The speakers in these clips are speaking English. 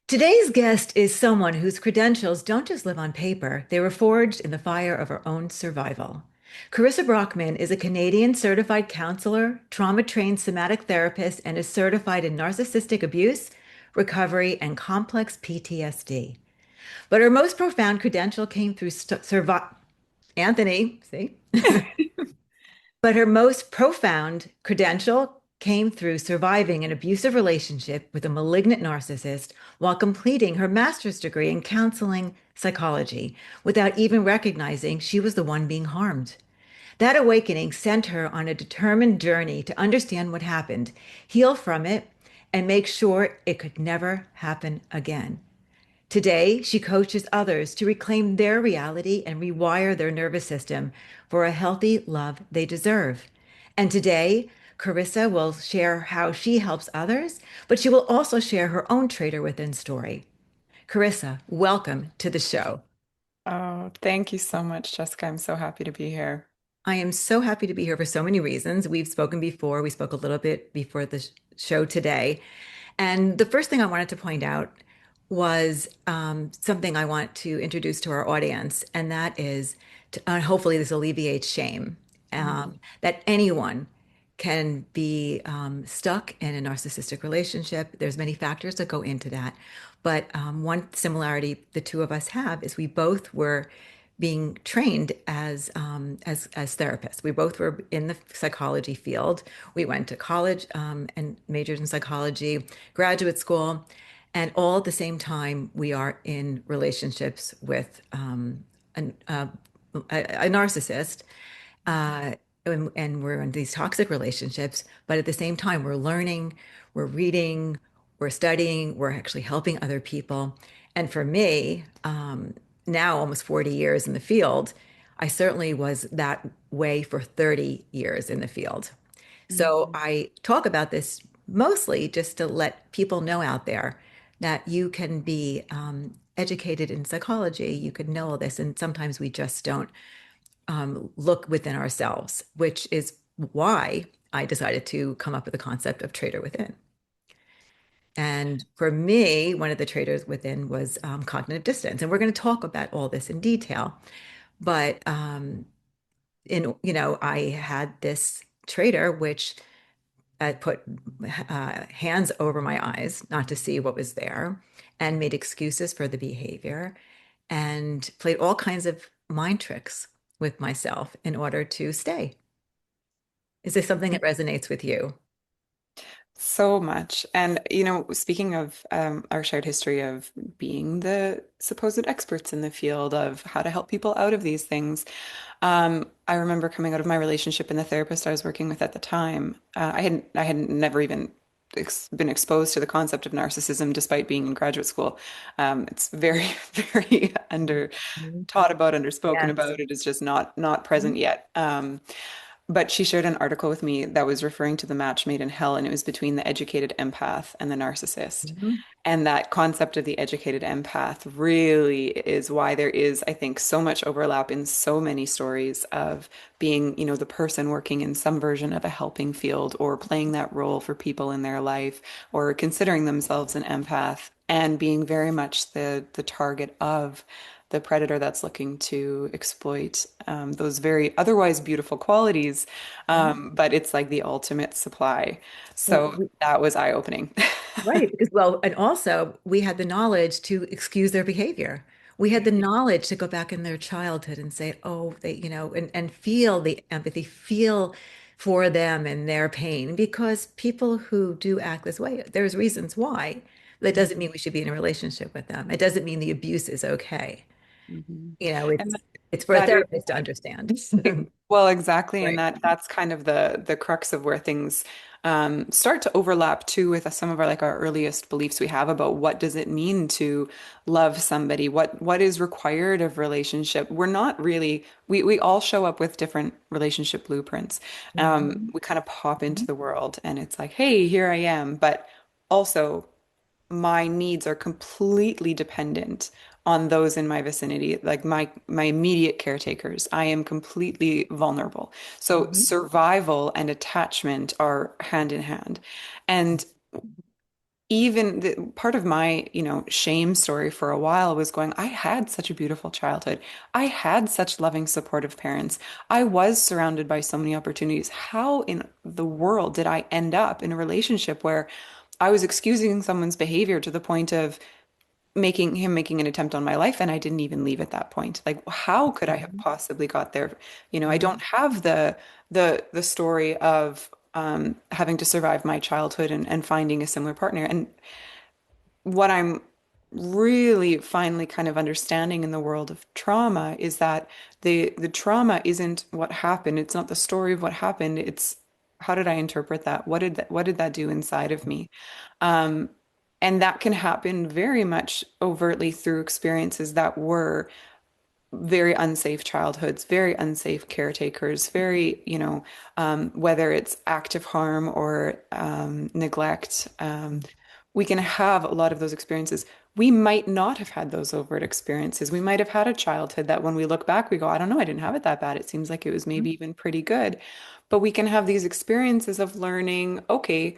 Today's guest is someone whose credentials don't just live on paper, they were forged in the fire of her own survival. Carissa Brockman is a Canadian certified counselor, trauma trained somatic therapist, and is certified in narcissistic abuse, recovery, and complex PTSD. But her most profound credential came through Anthony, see? But her most profound credential came through surviving an abusive relationship with a malignant narcissist while completing her master's degree in counseling psychology without even recognizing she was the one being harmed. That awakening sent her on a determined journey to understand what happened, heal from it, and make sure it could never happen again. Today, she coaches others to reclaim their reality and rewire their nervous system for a healthy love they deserve. And today, Carissa will share how she helps others, but she will also share her own Traitor Within story. Carissa, welcome to the show. Oh, thank you so much, Jessica. I'm so happy to be here. I am so happy to be here for so many reasons. We've spoken before. We spoke a little bit before the show today. And the first thing I wanted to point out was something I want to introduce to our audience, and that is, hopefully, this alleviates shame Mhm. that anyone can be stuck in a narcissistic relationship. There's many factors that go into that, but one similarity the two of us have is we both were being trained as therapists. We both were in the psychology field. We went to college and majored in psychology, graduate school, and all at the same time, we are in relationships with an, a narcissist, uh, and we're in these toxic relationships. But at the same time, we're learning, we're reading, we're studying, we're actually helping other people. And for me, now almost 40 years in the field, I certainly was that way for 30 years in the field. So Mhm. I talk about this mostly just to let people know out there that you can be educated in psychology, you could know all this, and sometimes we just don't look within ourselves, which is why I decided to come up with the concept of Traitor Within. And for me, one of the traders within was cognitive dissonance, and we're going to talk about all this in detail. But I had this trader which put hands over my eyes not to see what was there, and made excuses for the behavior, and played all kinds of mind tricks with myself in order to stay. Is this something that resonates with you? So much. And, speaking of our shared history of being the supposed experts in the field of how to help people out of these things, I remember coming out of my relationship and the therapist I was working with at the time. I had never even been exposed to the concept of narcissism despite being in graduate school. It's very, very under Mhm. taught about, underspoken Yes. about. It is just not present yet. But she shared an article with me that was referring to the match made in hell, and it was between the educated empath and the narcissist. Mhm. And that concept of the educated empath really is why there is, I think, so much overlap in so many stories of being, the person working in some version of a helping field or playing that role for people in their life or considering themselves an empath and being very much the target of the predator that's looking to exploit those very otherwise beautiful qualities. But it's like the ultimate supply. So Well, that was eye-opening. right, because well, and also we had the knowledge to excuse their behavior. We had the knowledge to go back in their childhood and say, oh, and feel the empathy, feel for them and their pain. Because people who do act this way, there's reasons why. That doesn't mean we should be in a relationship with them. It doesn't mean the abuse is okay. Mhm. You know, And it's for a that is therapist to understand. well, exactly, and Right. that's kind of the crux of where things start to overlap too with some of our earliest beliefs we have about what does it mean to love somebody, what is required of relationship. We're not really we all show up with different relationship blueprints. Mhm. We kind of pop into Mhm. the world, and it's like, hey, here I am, but also my needs are completely dependent on those in my vicinity, like my immediate caretakers. I am completely vulnerable. So Mhm. survival and attachment are hand in hand. And even part of my, shame story for a while was going, I had such a beautiful childhood. I had such loving, supportive parents. I was surrounded by so many opportunities. How in the world did I end up in a relationship where I was excusing someone's behavior to the point of making an attempt on my life, and I didn't even leave at that point? Like, how could I have Mhm. possibly got there? I Mhm. don't have the story of having to survive my childhood and finding a similar partner. And what I'm really finally kind of understanding in the world of trauma is that the trauma isn't what happened. It's not the story of what happened. It's how did I interpret that? What did that do inside of me? Um, and that can happen very much overtly through experiences that were very unsafe childhoods, very unsafe caretakers, very, whether it's active harm or neglect. We can have a lot of those experiences. We might not have had those overt experiences. We might have had a childhood that when we look back, we go, I don't know, I didn't have it that bad. It seems like it was maybe even pretty good. But we can have these experiences of learning, okay,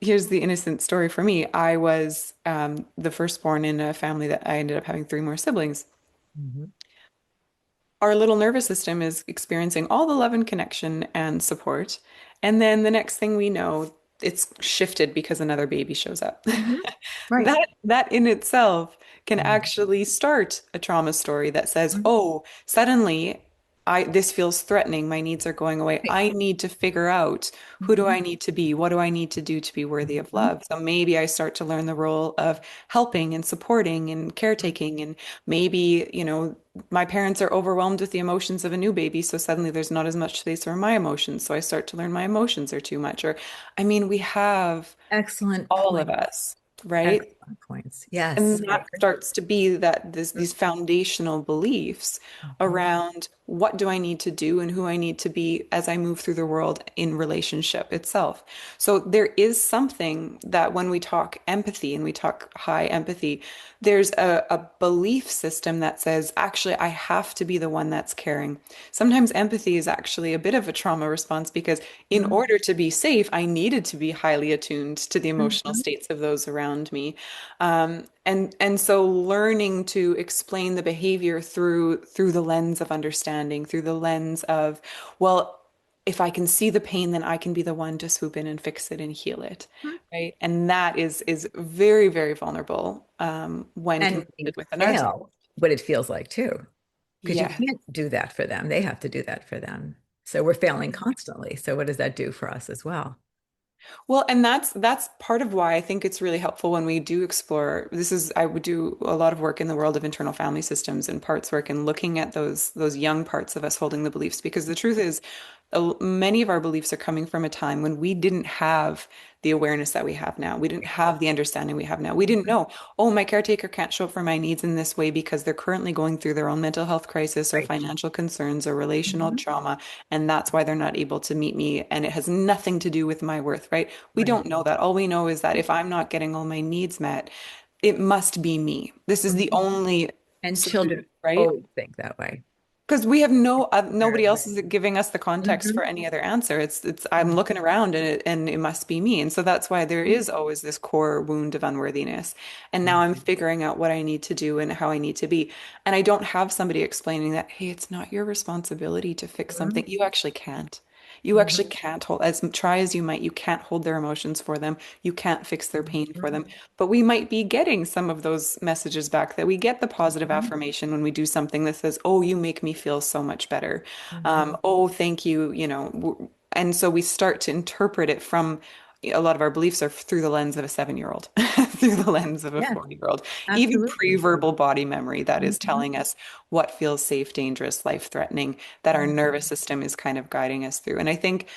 here's the innocent story for me. I was the firstborn in a family that I ended up having three more siblings. Mhm. Our little nervous system is experiencing all the love and connection and support. And then the next thing we know, it's shifted because another baby shows up. Mhm. Right. That in itself can Mhm. actually start a trauma story that says, Mhm. "Oh, suddenly this feels threatening. My needs are going away. Right. I need to figure out who do Mhm. I need to be? What do I need to do to be worthy of Mhm. love?" So maybe I start to learn the role of helping and supporting and caretaking, and maybe, my parents are overwhelmed with the emotions of a new baby, so suddenly there's not as much space for my emotions. So I start to learn my emotions are too much. Or, I mean, we have Excellent all of point. us, right? Excellent points. Yes, And I that agree. starts to be these foundational beliefs Mhm. around what do I need to do and who I need to be as I move through the world in relationship itself. So there is something that when we talk empathy and we talk high empathy, there's a belief system that says, actually, I have to be the one that's caring. Sometimes empathy is actually a bit of a trauma response because in Mhm. order to be safe, I needed to be highly attuned to the emotional Mhm. states of those around me. And so learning to explain the behavior through the lens of understanding, through the lens of, well, if I can see the pain, then I can be the one to swoop in and fix it and heal it, Mhm. right? And that is very, very vulnerable when And we confronted with a narcissist. fail what it feels like too, because you Yeah. can't do that for them. They have to do that for them. So we're failing constantly. So what does that do for us as well? Well, and that's part of why I think it's really helpful when we do explore. I would do a lot of work in the world of internal family systems and parts work and looking at those young parts of us holding the beliefs, because the truth is many of our beliefs are coming from a time when we didn't have the awareness that we have now. We didn't have the understanding we have now. We didn't know, oh, my caretaker can't show up for my needs in this way because they're currently going through their own mental health crisis or Right. financial concerns or relational Mhm. trauma, and that's why they're not able to meet me. And it has nothing to do with my worth, right? We Right. don't know that. All we know is that if I'm not getting all my needs met, it must be me. This is the Mhm. only And solution, children right? always think that way. Because we have Very nobody else right. is giving us the context for Mhm. any other answer. It's I'm Mhm. looking around and it must be me. And so that's why there is always this core wound of unworthiness. And now I'm Mhm. figuring out what I need to do and how I need to be. And I don't have somebody explaining that, hey, it's not your responsibility to fix something. Mhm. You actually can't. You actually Mhm. can't hold, as try as you might, you can't hold their emotions for them. You can't fix their pain for Mhm. them. But we might be getting some of those messages back, that we get the positive Mhm. affirmation when we do something that says, "Oh, you make me feel so much better." Mhm. Oh, thank you, and so we start to interpret it from a lot of our beliefs are through the lens of a 7-year-old, through the lens of a Yes, 4-year-old, even absolutely. pre-verbal body memory that is Mhm. telling us what feels safe, dangerous, life-threatening, that our nervous Mhm. system is kind of guiding us through. And I think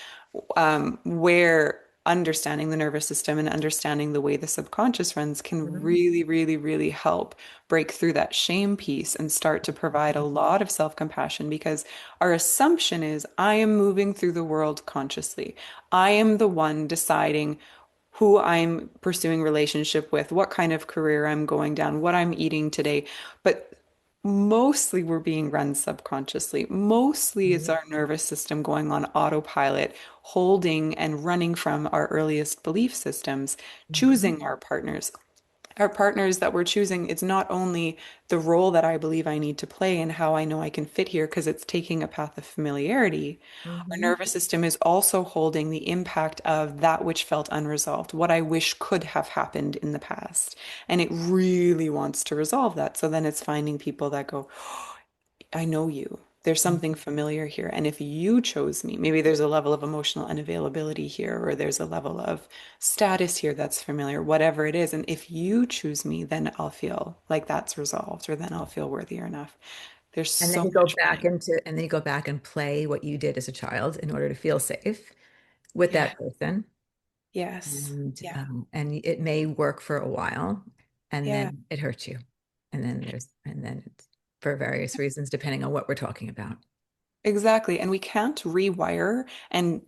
where understanding the nervous system and understanding the way the subconscious runs can Mhm. really, really, really help break through that shame piece and start to provide a lot of self-compassion, because our assumption is I am moving through the world consciously. I am the one deciding who I'm pursuing relationship with, what kind of career I'm going down, what I'm eating today. But mostly we're being run subconsciously. Mostly it's Mhm. our nervous system going on autopilot, holding and running from our earliest belief systems, Mhm. choosing our partners that we're choosing, it's not only the role that I believe I need to play and how I know I can fit here because it's taking a path of familiarity. Our Mhm. nervous system is also holding the impact of that which felt unresolved, what I wish could have happened in the past. And it really wants to resolve that. So then it's finding people that go, I know you. There's Mhm. something familiar here. And if you chose me, maybe there's a level of emotional unavailability here, or there's a level of status here that's familiar, whatever it is. And if you choose me, then I'll feel like that's resolved, or then I'll feel worthier enough. There's And then so you go much back running. into, and then you go back and play what you did as a child in order to feel safe with Yeah. that person. Yes. Yeah. And it may work for a while, and Yeah. then it hurts you. And then it's for various reasons, depending on what we're talking about. Exactly. And we can't rewire and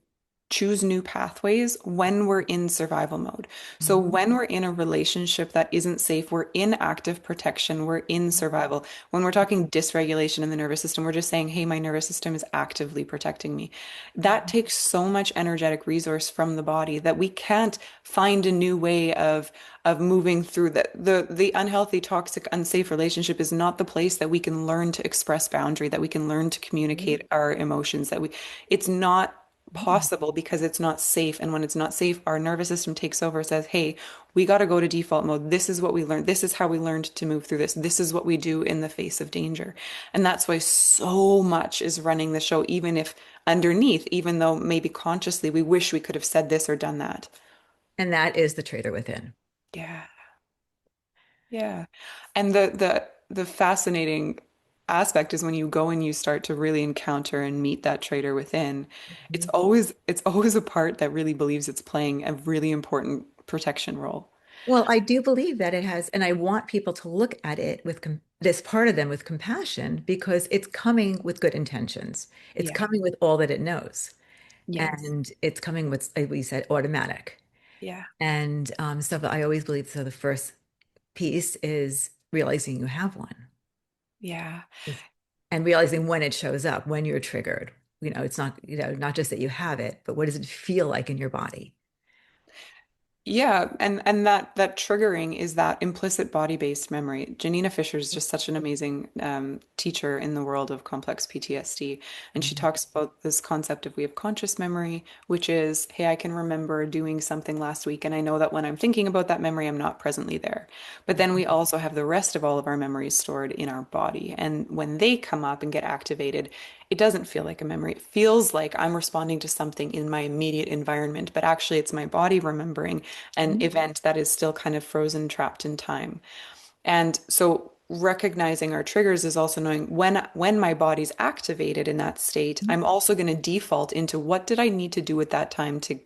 choose new pathways when we're in survival mode. So Mhm. when we're in a relationship that isn't safe, we're in active protection, we're in survival. When we're talking dysregulation in the nervous system, we're just saying, hey, my nervous system is actively protecting me. That takes so much energetic resource from the body that we can't find a new way of moving through that. The unhealthy, toxic, unsafe relationship is not the place that we can learn to express boundary, that we can learn to Mhm. communicate our emotions, it's not Mhm. possible because it's not safe. And when it's not safe, our nervous system takes over, says, hey, we got to go to default mode. This is what we learned. This is how we learned to move through this. This is what we do in the face of danger. And that's why so much is running the show, even if underneath, even though maybe consciously we wish we could have said this or done that. And that is the traitor within. Yeah. Yeah. And the fascinating aspect is when you go and you start to really encounter and meet that traitor within, Mhm. it's always a part that really believes it's playing a really important protection role. Well, I do believe that it has, and I want people to look at it with this part of them with compassion because it's coming with good intentions. It's Yeah. coming with all that it knows, Yes. and it's coming with, like we said, automatic. Yeah. And so I always believe so. The first piece is realizing you have one, Yeah. and realizing when it shows up, when you're triggered. It's not, not just that you have it, but what does it feel like in your body? Yeah, and that triggering is that implicit body-based memory. Janina Fisher is just such an amazing teacher in the world of complex PTSD, and she Mhm. talks about this concept of we have conscious memory, which is, hey, I can remember doing something last week, and I know that when I'm thinking about that memory, I'm not presently there. But then we also have the rest of all of our memories stored in our body, and when they come up and get activated, it doesn't feel like a memory. It feels like I'm responding to something in my immediate environment, but actually it's my body remembering an Mhm. event that is still kind of frozen, trapped in time. And so recognizing our triggers is also knowing when my body's activated in that state, I'm also going to default into what did I need to do at that time to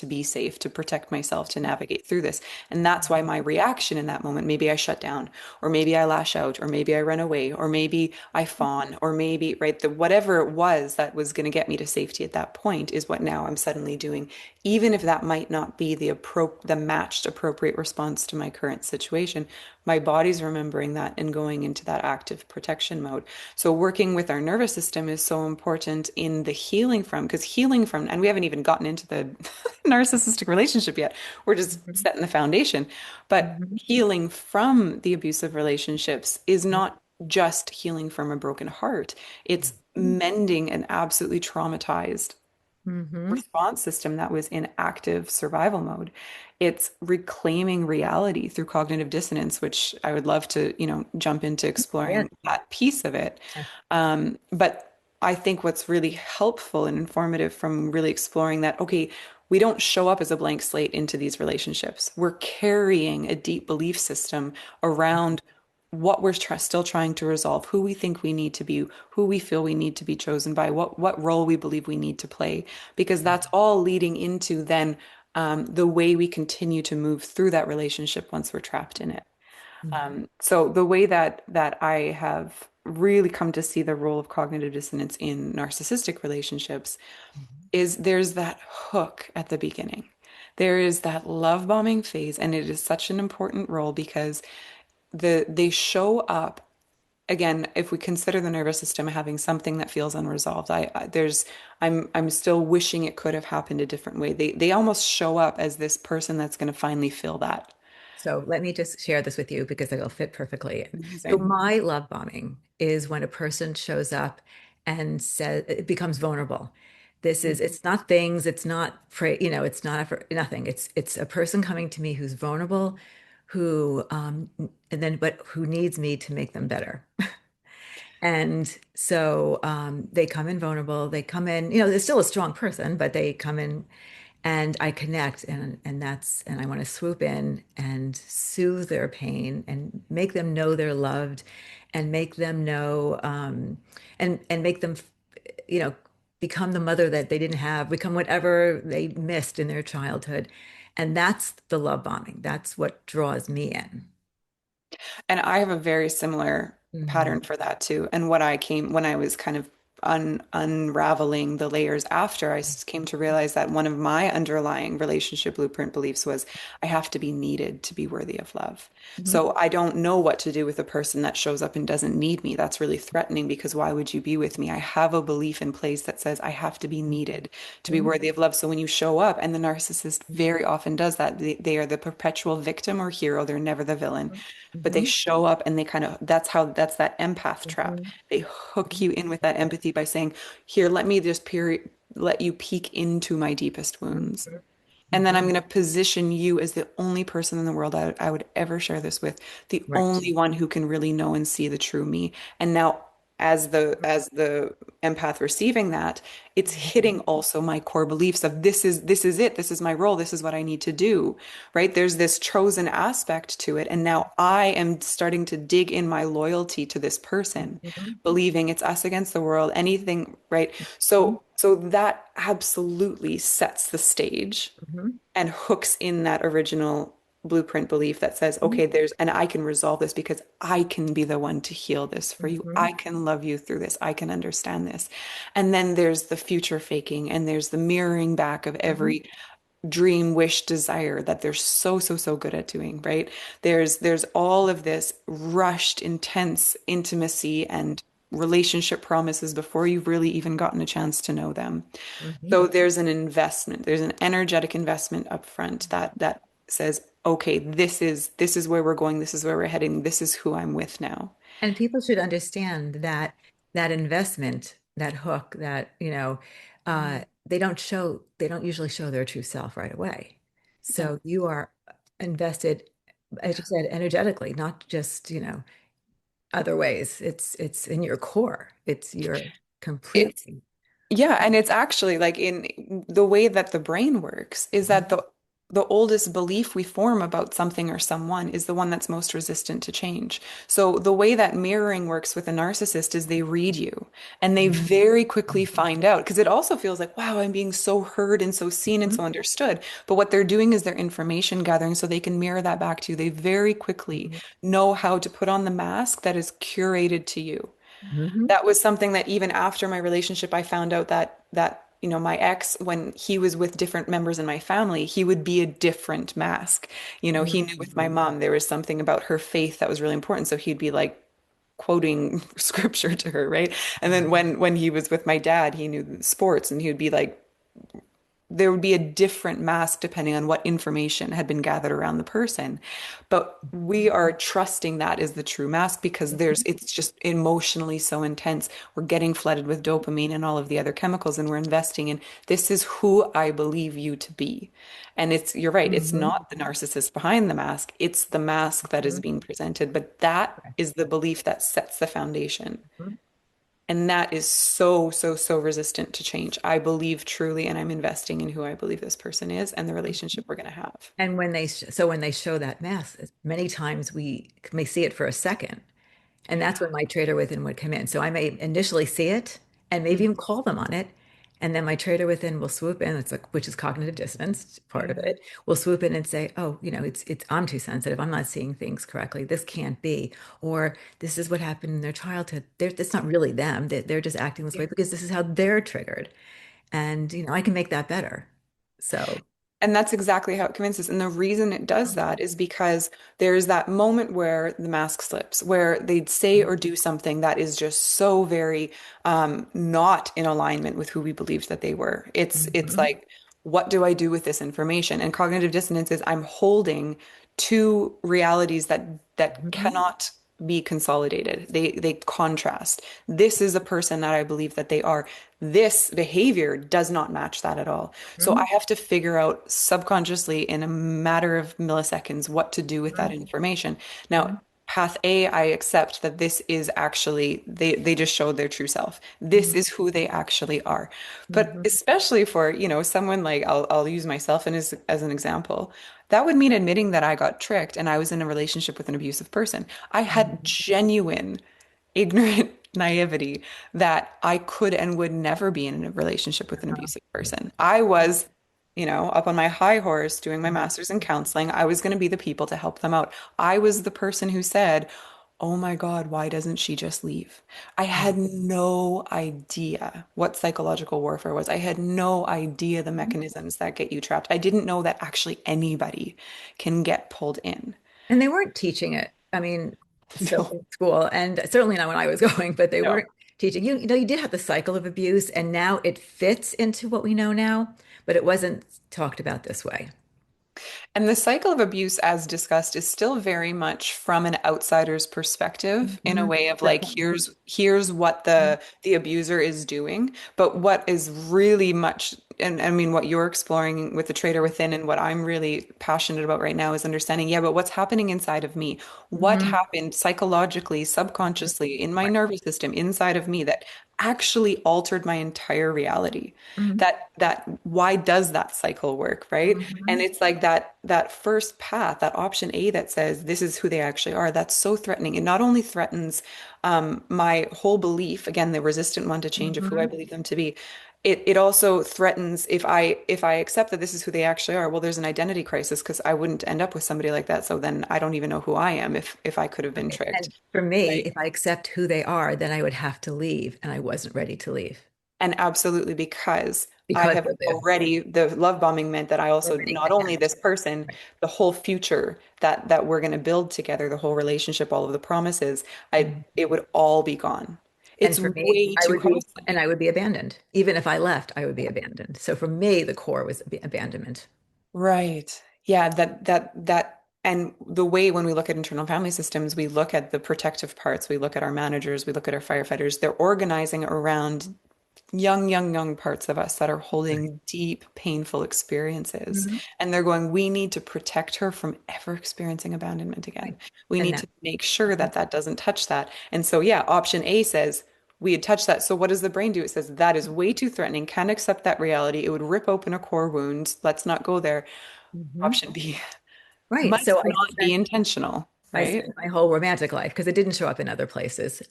be safe, to protect myself, to navigate through this. And that's why my reaction in that moment, maybe I shut down, or maybe I lash out, or maybe I run away, or maybe I fawn, or maybe, right, the whatever it was that was going to get me to safety at that point is what now I'm suddenly doing, even if that might not be the matched appropriate response to my current situation. My body's remembering that and going into that active protection mode. So working with our nervous system is so important in the healing from, because healing from, and we haven't even gotten into the narcissistic relationship yet. We're just Mhm. setting the foundation. But Mhm. healing from the abusive relationships is Mhm. not just healing from a broken heart. It's Mhm. mending an absolutely traumatized Mhm. response system that was in active survival mode. It's reclaiming reality through cognitive dissonance, which I would love to, jump into Yeah. exploring that piece of it. But I think what's really helpful and informative from really exploring that, okay, we don't show up as a blank slate into these relationships. We're carrying a deep belief system around what we're still trying to resolve, who we think we need to be, who we feel we need to be chosen by, what role we believe we need to play, because that's all leading into then the way we continue to move through that relationship once we're trapped in it. Mhm. So the way that I have really come to see the role of cognitive dissonance in narcissistic relationships Mhm. is there's that hook at the beginning. There is that love bombing phase, and it is such an important role because they show up again, if we consider the nervous system having something that feels unresolved, I'm still wishing it could have happened a different way. They almost show up as this person that's going to finally fill that. So let me just share this with you because it'll fit perfectly. So Amazing. my love bombing is when a person shows up and says it becomes vulnerable. This is it's not things, it's not it's not for nothing. It's a person coming to me who's vulnerable, who and then but who needs me to make them better. And so they come in vulnerable. They come in, they're still a strong person, but they come in and I connect and I want to swoop in and soothe their pain and make them know they're loved and make them know and make them, you know, become the mother that they didn't have, become whatever they missed in their childhood. And that's the love bombing. That's what draws me in. And I have a very similar Mhm. pattern for that too. And what I came when I was kind of unraveling the layers after, came to realize that one of my underlying relationship blueprint beliefs was I have to be needed to be worthy of love. Mhm. So I don't know what to do with a person that shows up and doesn't need me. That's really threatening because why would you be with me? I have a belief in place that says I have to be needed to be Mhm. worthy of love. So when you show up, and the narcissist very often does that, they are the perpetual victim or hero. They're never the villain, but they Mhm. show up and they kind of that's that empath trap. Mhm. They hook you in with that empathy by saying, here, let me just let you peek into my deepest Mhm. wounds. And then Mhm. I'm going to position you as the only person in the world I would ever share this with, the Right. only one who can really know and see the true me. And now, as the empath receiving that, it's hitting also my core beliefs of this is it, this is my role, this is what I need to do, right? There's this chosen aspect to it, and now I am starting to dig in my loyalty to this person, Mhm. believing it's us against the world, anything, right? Mhm. So that absolutely sets the stage Mhm. and hooks in that original blueprint belief that says, Mhm. okay, and I can resolve this because I can be the one to heal this for you. Mhm. I can love you through this. I can understand this. And then there's the future faking and there's the mirroring back of Mhm. every dream, wish, desire that they're so good at doing, right? There's all of this rushed, intense intimacy and relationship promises before you've really even gotten a chance to know them. Mhm. So there's an investment, there's an energetic investment up front that says, okay, this is where we're going, this is where we're heading, this is who I'm with now. And people should understand that that investment, that hook, they don't usually show their true self right away. No. So you are invested, as you said, energetically, not just, other ways. It's in your core. It's your It's completely. Yeah, and it's actually like in the way that the brain works is that Mhm. the oldest belief we form about something or someone is the one that's most resistant to change. So the way that mirroring works with a narcissist is they read you and they very quickly find out because it also feels like, wow, I'm being so heard and so seen and Mhm. so understood. But what they're doing is they're information gathering so they can mirror that back to you. They very quickly Mhm. know how to put on the mask that is curated to you. Mhm. That was something that even after my relationship, I found out that my ex, when he was with different members in my family, he would be a different mask. He knew with my Mhm. mom there was something about her faith that was really important, so he'd be like quoting scripture to her, right? And then when he was with my dad, he knew sports, and he would be like there would be a different mask depending on what information had been gathered around the person. But we are trusting that is the true mask because it's just emotionally so intense. We're getting flooded with dopamine and all of the other chemicals, and we're investing in this is who I believe you to be. And you're right, it's Mhm. not the narcissist behind the mask, it's the mask that is Mhm. being presented. But that is the belief that sets the foundation. Mhm. And that is so resistant to change. I believe truly, and I'm investing in who I believe this person is and the relationship we're going to have. And when they show that mask, many times we may see it for a second, and that's when my trader within would come in. So I may initially see it and maybe Mm. even call them on it. And then my trader within will swoop in, it's like, which is cognitive dissonance, part of Yeah. it, will swoop in and say, oh, I'm too sensitive. I'm not seeing things correctly. This can't be. Or this is what happened in their childhood. It's not really them. They're just acting this way because this is how they're triggered. And, I can make that better. So. And that's exactly how it convinces. And the reason it does that is because there's that moment where the mask slips, where they'd say or do something that is just so very not in alignment with who we believed that they were. It's Mhm. like, what do I do with this information? And cognitive dissonance is I'm holding two realities that Mhm. cannot be consolidated. They contrast. This is a person that I believe that they are. This behavior does not match that at all. So I Mhm. have to figure out subconsciously in a matter of milliseconds what to do with that information. Now, Mhm. path A, I accept that this is actually they just showed their true self. This Mhm. is who they actually are. But Mhm. especially for, someone like I'll use myself as an example. That would mean admitting that I got tricked and I was in a relationship with an abusive person. I had Mhm. genuine ignorant naivety that I could and would never be in a relationship with an Uh-huh. abusive person. I was, up on my high horse doing my Mhm. master's in counseling. I was going to be the people to help them out. I was the person who said, "Oh my God, why doesn't she just leave?" I had no idea what psychological warfare was. I had no idea the Mhm. mechanisms that get you trapped. I didn't know that actually anybody can get pulled in. And they weren't teaching it. I mean, so No, in school, and certainly not when I was going, but they no. weren't teaching. You did have the cycle of abuse, and now it fits into what we know now, but it wasn't talked about this way. And the cycle of abuse, as discussed, is still very much from an outsider's perspective, in a Mhm. way of Good like, point. here's what the abuser is doing. But what is really much, and I mean, what you're exploring with the traitor within, and what I'm really passionate about right now is understanding, yeah, but what's happening inside of me? What Mhm. happened psychologically, subconsciously, in my Right. nervous system, inside of me that actually altered my entire reality? Mhm. That why does that cycle work, right? And Mhm. it's like that first path, that option A that says this is who they actually are, that's so threatening. It not only threatens my whole belief, again, the resistant one to change of who I Mhm. believe them to be. It also threatens if I accept that this is who they actually are, well, there's an identity crisis because I wouldn't end up with somebody like that. So then I don't even know who I am if I could have been Right. tricked. And for me, Right. if I accept who they are, then I would have to leave, and I wasn't ready to leave And absolutely, because I because have of the already, the love bombing meant that I also, limiting not only this attachment. person, Right. the whole future that we're going to build together, the whole relationship, all of the promises, Mhm. it would all be gone. And It's for me, way too and costly. I would be abandoned. Even if I left, I would be abandoned. So for me, the core was abandonment. Right. Yeah, and the way when we look at internal family systems, we look at the protective parts, we look at our managers, we look at our firefighters, they're organizing around young parts of us that are Right. holding deep, painful experiences. Mhm. And they're going, we need to protect her from ever experiencing abandonment again. Right. We And need that, to make sure that that doesn't touch that. And so, yeah, option A says, we had touched that. So what does the brain do? It says, that is way too threatening. Can't accept that reality. It would rip open a core wound. Let's not go there. Mhm. Option B Right. must So not be intentional, I right? spent my whole romantic life because it didn't show up in other places.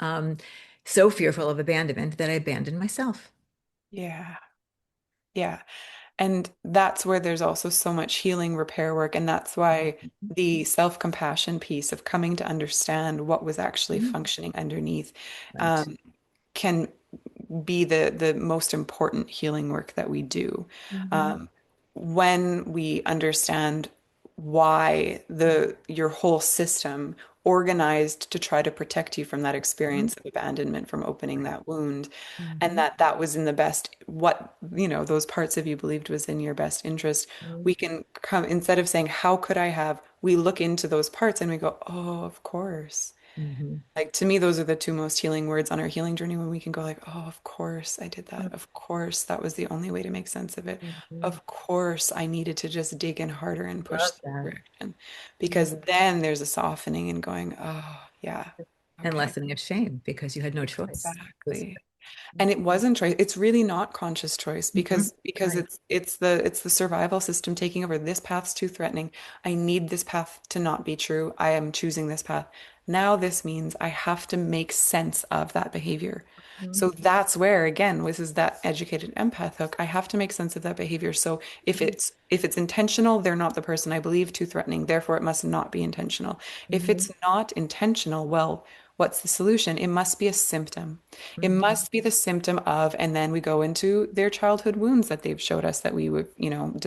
So fearful of abandonment that I abandoned myself. Yeah. Yeah. And that's where there's also so much healing repair work. And that's why the self-compassion piece of coming to understand what was actually Mhm. functioning underneath Right. um, can be the most important healing work that we do. Mhm. Um, when we understand why your whole system organized to try to protect you from that Mhm. experience of abandonment, from opening Right. that wound, and Mhm. that was in the best, what, those parts of you believed was in your best interest. Mhm. We can come, instead of saying, how could I have, we look into those parts and we go, oh, of course. Mhm. Like, to me, those are the two most healing words on our healing journey, when we can go like, oh, of course I did that. Of course, that was the only way to make sense of it. Mhm. Of course, I needed to just dig in harder and push Love that that. direction, Mhm. because then there's a softening and going, oh, yeah, And okay, lessening of shame because you had no choice. exactly. And it wasn't choice. It's really not conscious choice, Mhm. because Right. it's the survival system taking over. This path's too threatening. I need this path to not be true. I am choosing this path. Now this means I have to make sense of that behavior. Mhm. So that's where, again, this is that educated empath hook. I have to make sense of that behavior. So if it's intentional, they're not the person I believe, too threatening. Therefore, it must not be intentional. If Mhm. it's not intentional, well, what's the solution? It must be a symptom. It Mhm. must be the symptom of, and then we go into their childhood wounds that they've showed us that we would,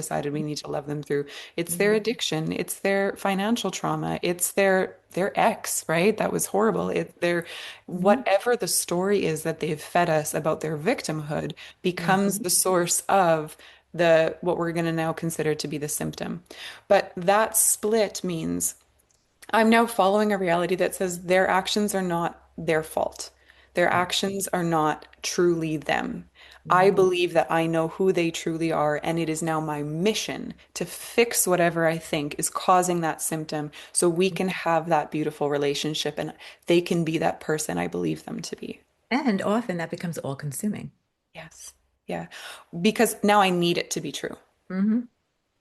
decided we need to love them through. It's their Mhm. addiction, it's their financial trauma, it's their ex, right? That was horrible. It's their Mhm. whatever the story is that they've fed us about their victimhood becomes Mhm. the source of the what we're going to now consider to be the symptom. But that split means I'm now following a reality that says their actions are not their fault. Their Right. actions are not truly them. I Mhm. believe that I know who they truly are, and it is now my mission to fix whatever I think is causing that symptom so we can have that beautiful relationship and they can be that person I believe them to be. And often that becomes all consuming. Yes. Yeah. Because now I need it to be true. Hmm.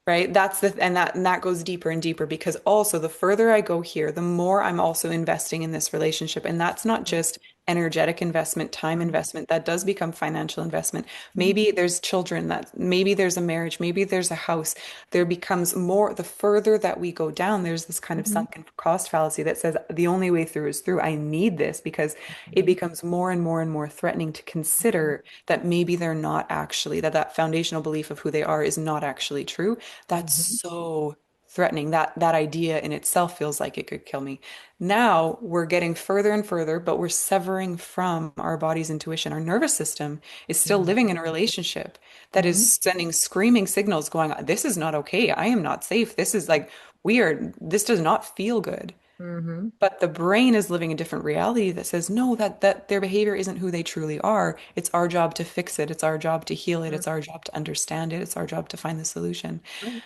Right? And that goes deeper and deeper because also the further I go here, the more I'm also investing in this relationship. And that's not just energetic investment, time investment. That does become financial investment. Mhm. Maybe there's children, that maybe there's a marriage, maybe there's a house. There becomes more, the further that we go down, there's this kind of Mhm. sunken cost fallacy that says the only way through is through. I need this because it Mhm. becomes more and more and more threatening to consider that maybe they're not actually, that foundational belief of who they are is not actually true. That's Mhm. so threatening. That idea in itself feels like it could kill me. Now we're getting further and further, but we're severing from our body's intuition. Our nervous system is still living in a relationship that Mhm. is sending screaming signals going, this is not okay. I am not safe. This is like weird. This does not feel good. Mhm. But the brain is living a different reality that says, no, that their behavior isn't who they truly are. It's our job to fix it. It's our job to heal it. Mhm. It's our job to understand it. It's our job to find the solution. Right.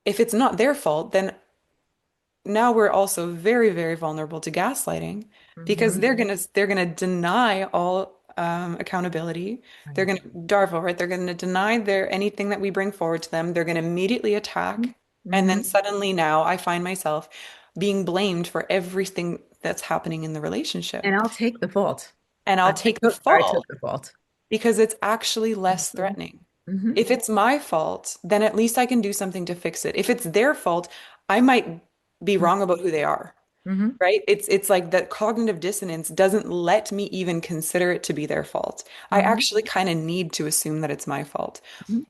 If it's not their fault, then now we're also very, very vulnerable to gaslighting because Mhm. they're gonna deny all accountability. They're Right. gonna Darvo, right? They're gonna deny their anything that we bring forward to them. They're gonna immediately attack, and then Mhm. suddenly now I find myself being blamed for everything that's happening in the And relationship, I'll take the fault. and I I'll take the I took fall the fault. because it's actually less Mhm. threatening. Mhm. If it's my fault, then at least I can do something to fix it. If it's their fault, I might be wrong about who they are, Mhm. right? It's like that cognitive dissonance doesn't let me even consider it to be their fault. I Mhm. actually kind of need to assume that it's my fault. Mhm.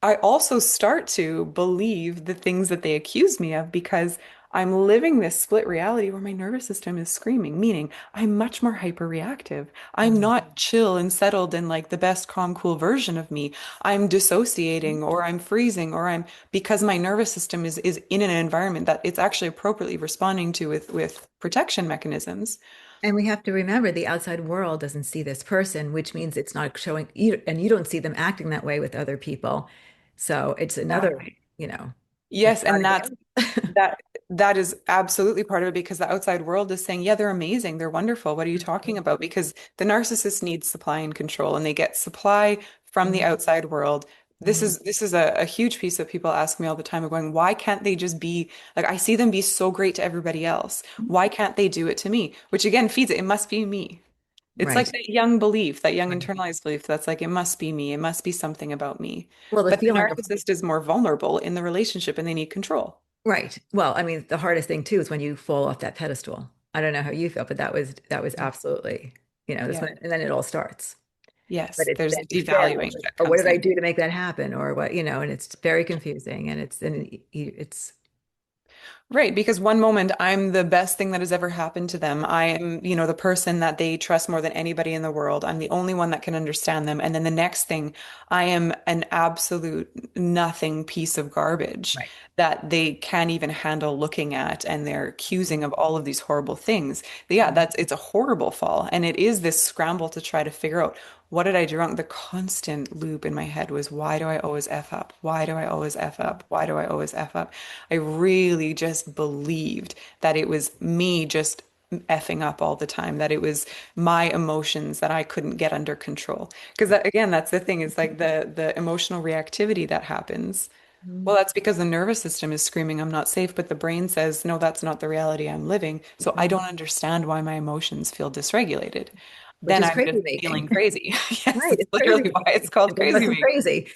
I also start to believe the things that they accuse me of because I'm living this split reality where my nervous system is screaming, meaning I'm much more hyper reactive. I'm Mhm. not chill and settled and like the best calm, cool version of me. I'm dissociating or I'm freezing or I'm because my nervous system is in an environment that it's actually appropriately responding to with protection mechanisms. And we have to remember the outside world doesn't see this person, which means it's not showing you, and you don't see them acting that way with other people. So it's another, Exactly. you know, it's Yes, not and that's again. that that is absolutely part of it because the outside world is saying, yeah, they're amazing, they're wonderful. What are you talking about? Because the narcissist needs supply and control, and they get supply from the Mhm. outside world. This Mhm. is this is a huge piece that people ask me all the time of going, why can't they just be like I see them be so great to everybody else? Why can't they do it to me? Which again feeds it. It must be me. It's like Right. that young belief, that young Right. internalized belief that's like, it must be me. It must be something about me. Well, the But the feeling of narcissist is more vulnerable in the relationship and they need control. right. Well, I mean, the hardest thing too is when you fall off that pedestal. I don't know how you felt, but that was absolutely, that's Yeah. when and then it all starts. But Yes. it's There's then the you fail, devaluing that or what comes did I in. do to make that happen, or what, and it's very confusing, and it's Right, because one moment I'm the best thing that has ever happened to them. I am, the person that they trust more than anybody in the world. I'm the only one that can understand them. And then the next thing, I am an absolute nothing piece of garbage right. that they can't even handle looking at. And they're accusing of all of these horrible things. But yeah, it's a horrible fall. And it is this scramble to try to figure out what did I do wrong? The constant loop in my head was, why do I always F up? Why do I always F up? Why do I always F up? I really just believed that it was me just effing up all the time, that it was my emotions that I couldn't get under control. Because that, again, that's the thing, it's like the emotional reactivity that happens. Well, Mhm. that's because the nervous system is screaming, I'm not safe, but the brain says, no, that's not the reality I'm living. So I don't understand why my emotions feel dysregulated. Which Then is I'm crazy just making. feeling crazy. Yes, Right, it's it's crazy literally why making. it's called And then crazy listen making. crazy.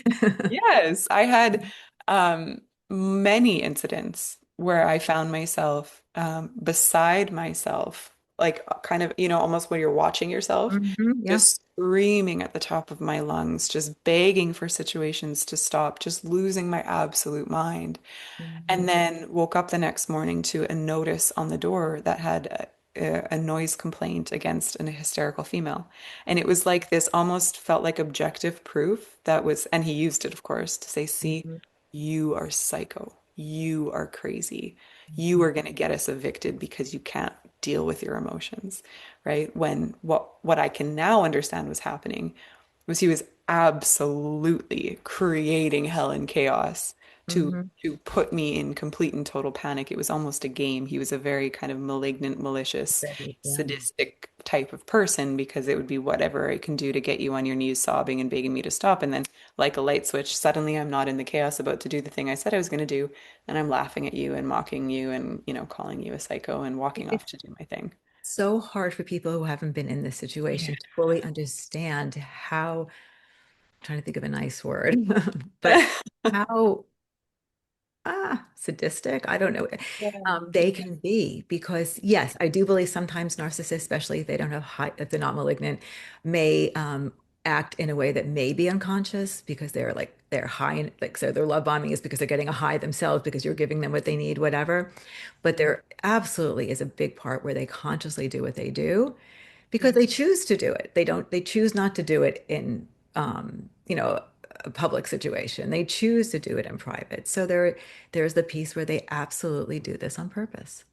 Yes, I had many incidents where I found myself beside myself like kind of, almost when you're watching yourself, Yeah. just screaming at the top of my lungs, just begging for situations to stop, just losing my absolute mind. Hmm. And then woke up the next morning to a notice on the door that had a noise complaint against an hysterical female. And it was like this almost felt like objective proof that was, and he used it, of course, to say, see, Hmm. you are psycho. You are crazy. You Hmm. are going to get us evicted because you can't deal with your emotions, right? When what I can now understand was happening was he was absolutely creating hell and chaos to Hmm. to put me in complete and total panic. It was almost a game. He was a very kind of malignant, malicious, Yeah. sadistic type of person because it would be whatever I can do to get you on your knees sobbing and begging me to stop. And then, like a light switch, suddenly I'm not in the chaos about to do the thing I said I was going to do, and I'm laughing at you and mocking you and, calling you a psycho and walking off to do my thing. So hard for people who haven't been in this Yeah. situation to fully understand how, I'm trying to think of a nice word, but how sadistic, I don't know, Yeah. they can be. Because yes, I do believe sometimes narcissists, especially if they don't have high, if they're not malignant, may act in a way that may be unconscious because they're high in, like, so their love bombing is because they're getting a high themselves because you're giving them what they need, whatever. But there absolutely is a big part where they consciously do what they do because Yeah. they choose to do it. They choose not to do it in, a public situation. They choose to do it in private. So there's the piece where they absolutely do this on purpose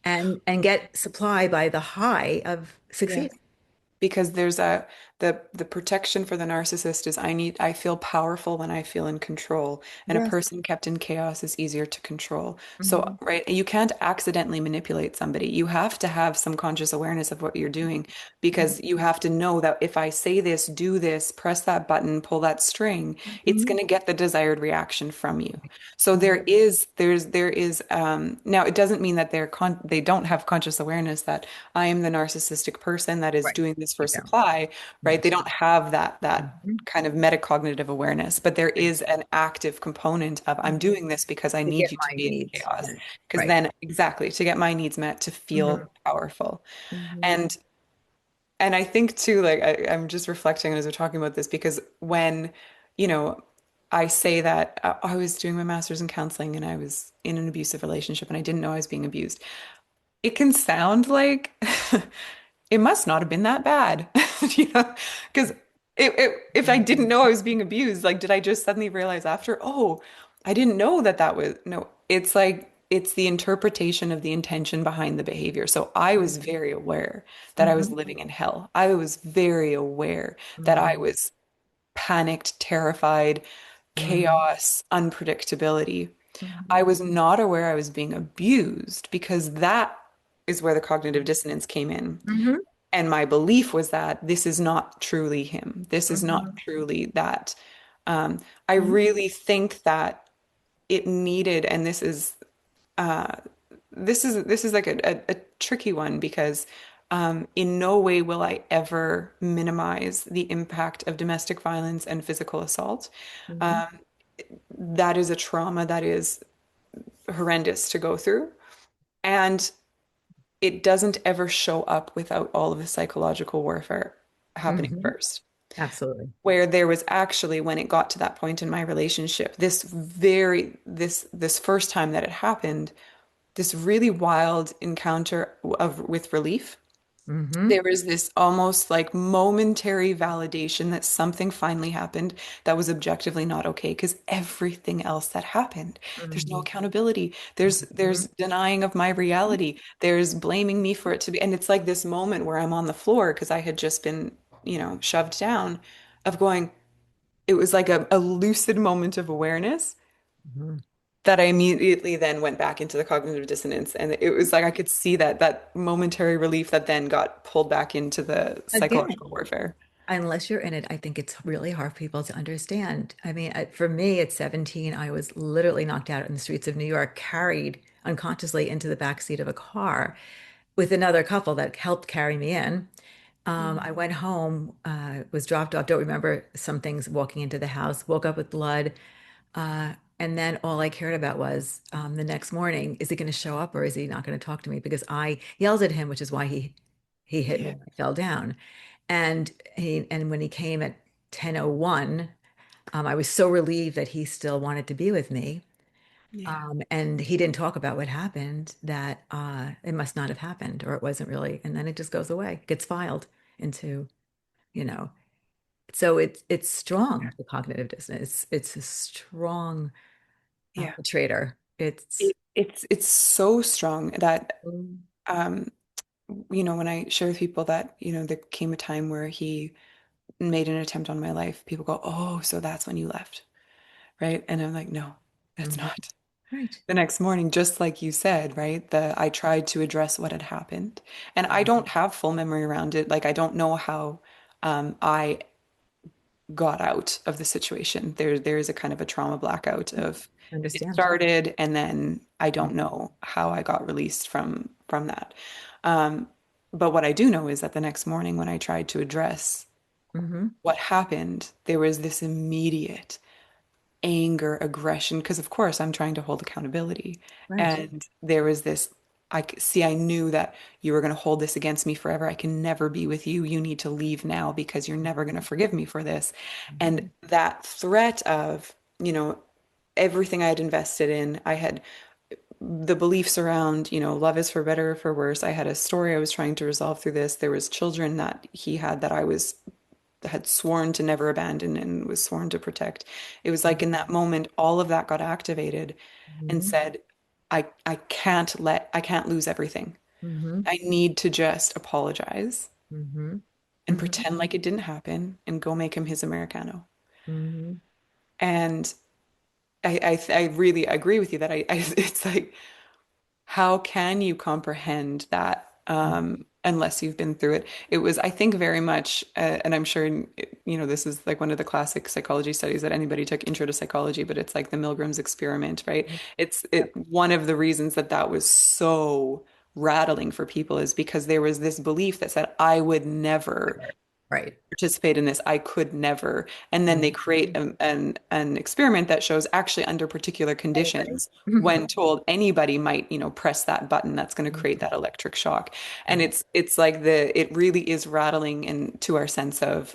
and get supply by the high of Yeah. succeeding. Because there's the protection for the narcissist is I feel powerful when I feel in control, and a Yes. person kept in chaos is easier to control. So Hmm. right, you can't accidentally manipulate somebody. You have to have some conscious awareness of what you're doing, because you have to know that if I say this, do this, press that button, pull that string, it's Hmm. going to get the desired reaction from you. So there is now it doesn't mean that they don't have conscious awareness that I am the narcissistic person that is Right. doing this for You know. supply, right? Yes. They don't have that Hmm. kind of metacognitive awareness, but there is an active component of I'm doing this because I To get need you to my be in needs chaos. met. Because Right. then exactly to get my needs met, to Hmm. feel powerful. Hmm. And and I think too, like I'm just reflecting as we're talking about this, because when, you know, I say that I was doing my master's in counseling and I was in an abusive relationship and I didn't know I was being abused, it can sound like it must not have been that bad, because if I didn't know I was being abused, like, did I just suddenly realize after, oh, I didn't know that was, no, it's like, it's the interpretation of the intention behind the behavior. So I was very aware that I was Hmm. living in hell. I was very aware that I Hmm. was panicked, terrified, Hmm. chaos, unpredictability. I Hmm. was not aware I was being abused, because that is where the cognitive dissonance came in. Hmm. And my belief was that this is not truly him. This is not Hmm. truly that. I Hmm. really think that it needed, and uh, this is like a tricky one, because in no way will I ever minimize the impact of domestic violence and physical assault. Hmm. Um, that is a trauma that is horrendous to go through. And it doesn't ever show up without all of the psychological warfare happening Hmm. first. Absolutely. Where there was actually, when it got to that point in my relationship, this first time that it happened, this really wild encounter with relief. Hmm. There was this almost like momentary validation that something finally happened that was objectively not okay, because everything else that happened, there's no Hmm. accountability. There's denying of my reality. There's blaming me for it to be. And it's like this moment where I'm on the floor because I had just been, shoved down, of going, it was like a lucid moment of awareness Hmm. that I immediately then went back into the cognitive dissonance. And it was like I could see that momentary relief that then got pulled back into the Again, psychological warfare. unless you're in it, I think it's really hard for people to understand. I mean, for me, at 17, I was literally knocked out in the streets of New York, carried unconsciously into the back seat of a car with another couple that helped carry me in. I went home, was dropped off, don't remember some things walking into the house, woke up with blood. And then all I cared about was the next morning, is he going to show up or is he not going to talk to me? Because I yelled at him, which is why he He hit me Yeah. when I fell down. And when he came at 10:01, I was so relieved that he still wanted to be with me. Yeah. And he didn't talk about what happened, that it must not have happened, or it wasn't really, and then it just goes away, gets filed into, you know. So it's strong, the cognitive dissonance. It's a strong Yeah. traitor. It's It's so strong that mm, um when I share with people that, there came a time where he made an attempt on my life, people go, "Oh, so that's when you left." Right? And I'm like, "No, that's mhm. not." Right. The next morning, just like you said, right? I tried to address what had happened. And I Mhm. don't have full memory around it. Like I don't know how I got out of the situation. There is a kind of a trauma blackout of it Understand. started and then I don't know how I got released from that. Um, but what I do know is that the next morning when I tried to address Hmm. what happened, there was this immediate anger, aggression, because of course I'm trying to hold accountability. Right. And there was this, I knew that you were going to hold this against me forever. I can never be with you. You need to leave now because you're never going to forgive me for this. And Mhm. that threat of, everything I had invested in, I had the beliefs around, love is for better or for worse. I had a story I was trying to resolve through this. There was children that he had that I was had sworn to never abandon and was sworn to protect. It was like in that moment, all of that got activated and Mhm. said, I can't lose everything. Mhm. I need to just apologize Mhm. and Mhm. pretend like it didn't happen and go make him his Americano. Mhm. And I really agree with you that it's like, how can you comprehend that unless you've been through it? It was, I think, very much, and I'm sure, this is like one of the classic psychology studies that anybody took intro to psychology, but it's like the Milgram's experiment, right? Yep. One of the reasons that was so rattling for people is because there was this belief that said, I would never Right. participate in this. I could never. And then they create Mhm. an experiment that shows actually under particular Anybody. conditions, when told anybody might, press that button, that's going to create Mhm. that electric shock. And Right. it's like it really is rattling into our sense of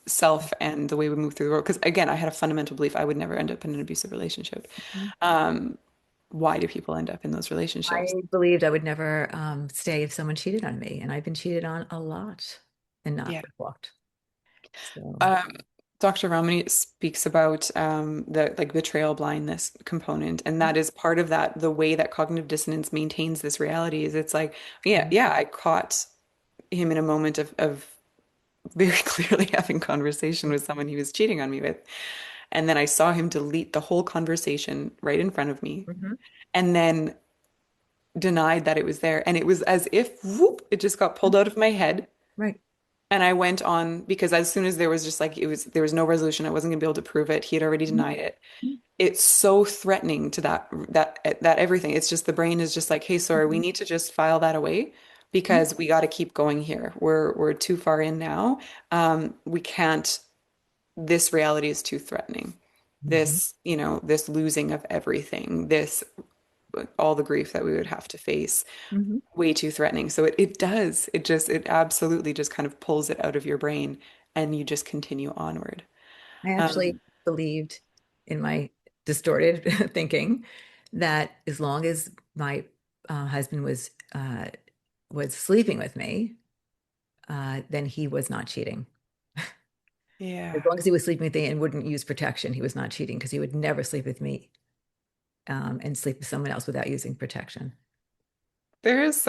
self and the way we move through the world. Because again, I had a fundamental belief I would never end up in an abusive relationship. Mhm. Um, why do people end up in those relationships? I believed I would never stay if someone cheated on me, and I've been cheated on a lot and not Yeah. walked. So, Um, Dr. Ramani speaks about the like betrayal blindness component, and that is part of that. The way that cognitive dissonance maintains this reality is it's like, yeah, mhm. yeah, I caught him in a moment of very clearly having conversation with someone he was cheating on me with, and then I saw him delete the whole conversation right in front of me, Mhm. and then denied that it was there, and it was as if whoop, it just got pulled out of my head. Right. And I went on because as soon as there was just like there was no resolution, I wasn't gonna be able to prove it. He had already Mhm. denied it. It's so threatening to that everything. It's just the brain is just like, hey, sorry, we Mhm. need to just file that away because we got to keep going here. We're too far in now. We can't. This reality is too threatening. Mhm. This losing of everything, this all the grief that we would have to face, Mhm. way too threatening. So it does. It absolutely just kind of pulls it out of your brain and you just continue onward. I actually Um, believed in my distorted thinking that as long as my husband was sleeping with me, then he was not cheating. As yeah. long as he was sleeping with me and wouldn't use protection, he was not cheating because he would never sleep with me and sleep with someone else without using protection. There's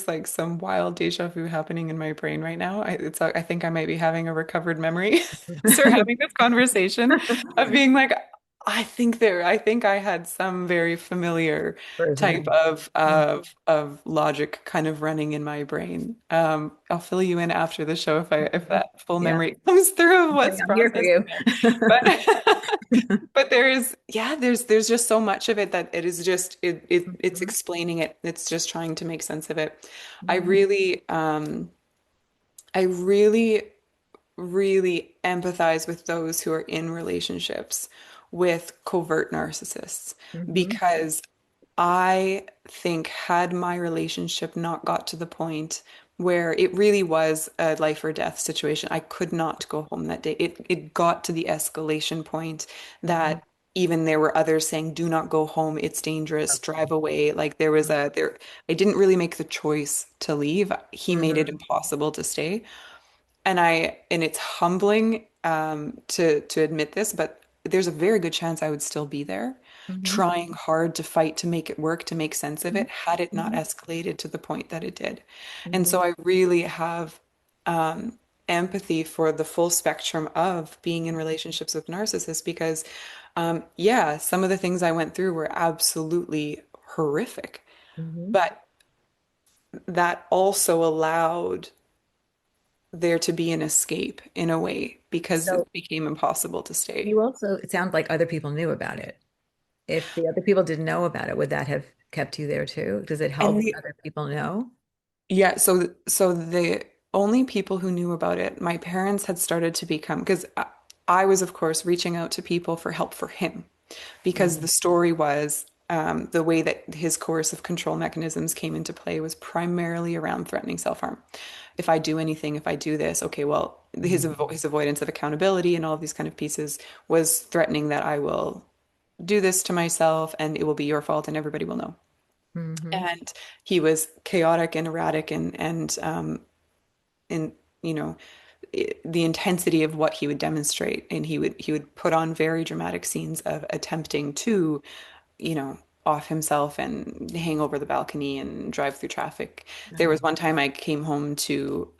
like some wild deja vu happening in my brain right now. I think I might be having a recovered memory. So we're having this conversation of being like, I think I had some very familiar Version of type it. of logic kind of running in my brain. I'll fill you in after the show if that full Yeah. memory comes through of Okay, what's I'm here for processed you. in there. But but there's just so much of it that it is just it's Mhm. explaining it. It's just trying to make sense of it. I Mhm. really I really really empathize with those who are in relationships with covert narcissists Mhm. because I think had my relationship not got to the point where it really was a life or death situation. I could not go home that day. It got to the escalation point Mhm. that even there were others saying, "Do not go home. It's dangerous. Drive Okay. away." Like there was a there. I didn't really make the choice to leave. He made it Mhm. impossible to stay, and it's humbling to admit this, but there's a very good chance I would still be there, Mhm. trying hard to fight to make it work, to make sense of Mhm. it, had it not Mhm. escalated to the point that it did. And so Mhm. I really have empathy for the full spectrum of being in relationships with narcissists because, yeah, some of the things I went through were absolutely horrific, Mhm. but that also allowed there to be an escape in a way because So it became impossible to stay. you also, it sounds like other people knew about it. If the other people didn't know about it, would that have kept you there too? Does it And help when other people know? yeah, so the only people who knew about it, my parents had started to become, because I was, of course, reaching out to people for help for him, because Mm. the story was the way that his coercive control mechanisms came into play was primarily around threatening self-harm. If I do anything, if I do this, okay, well, Mhm. his avoidance of accountability and all of these kind of pieces was threatening that I will do this to myself and it will be your fault and everybody will know. Mhm. And he was chaotic and erratic and you know the intensity of what he would demonstrate, and he would put on very dramatic scenes of attempting to you know off himself and hang over the balcony and drive through traffic. There was Oh. one time I came home to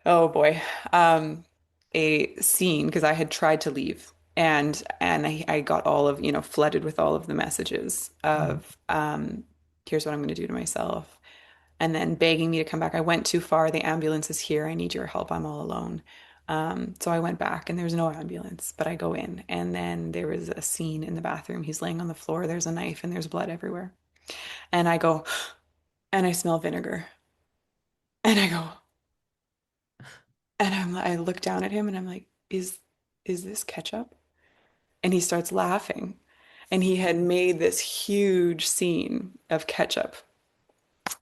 oh boy, a scene because I had tried to leave, and I got all of flooded with all of the messages Mhm. of here's what I'm going to do to myself, and then begging me to come back. I went too far. The ambulance is here. I need your help. I'm all alone. So I went back and there's no ambulance, but I go in and then there was a scene in the bathroom. He's laying on the floor. There's a knife and there's blood everywhere. And I go, and I smell vinegar. And I go, I look down at him and I'm like, is this ketchup? And he starts laughing. And he had made this huge scene of ketchup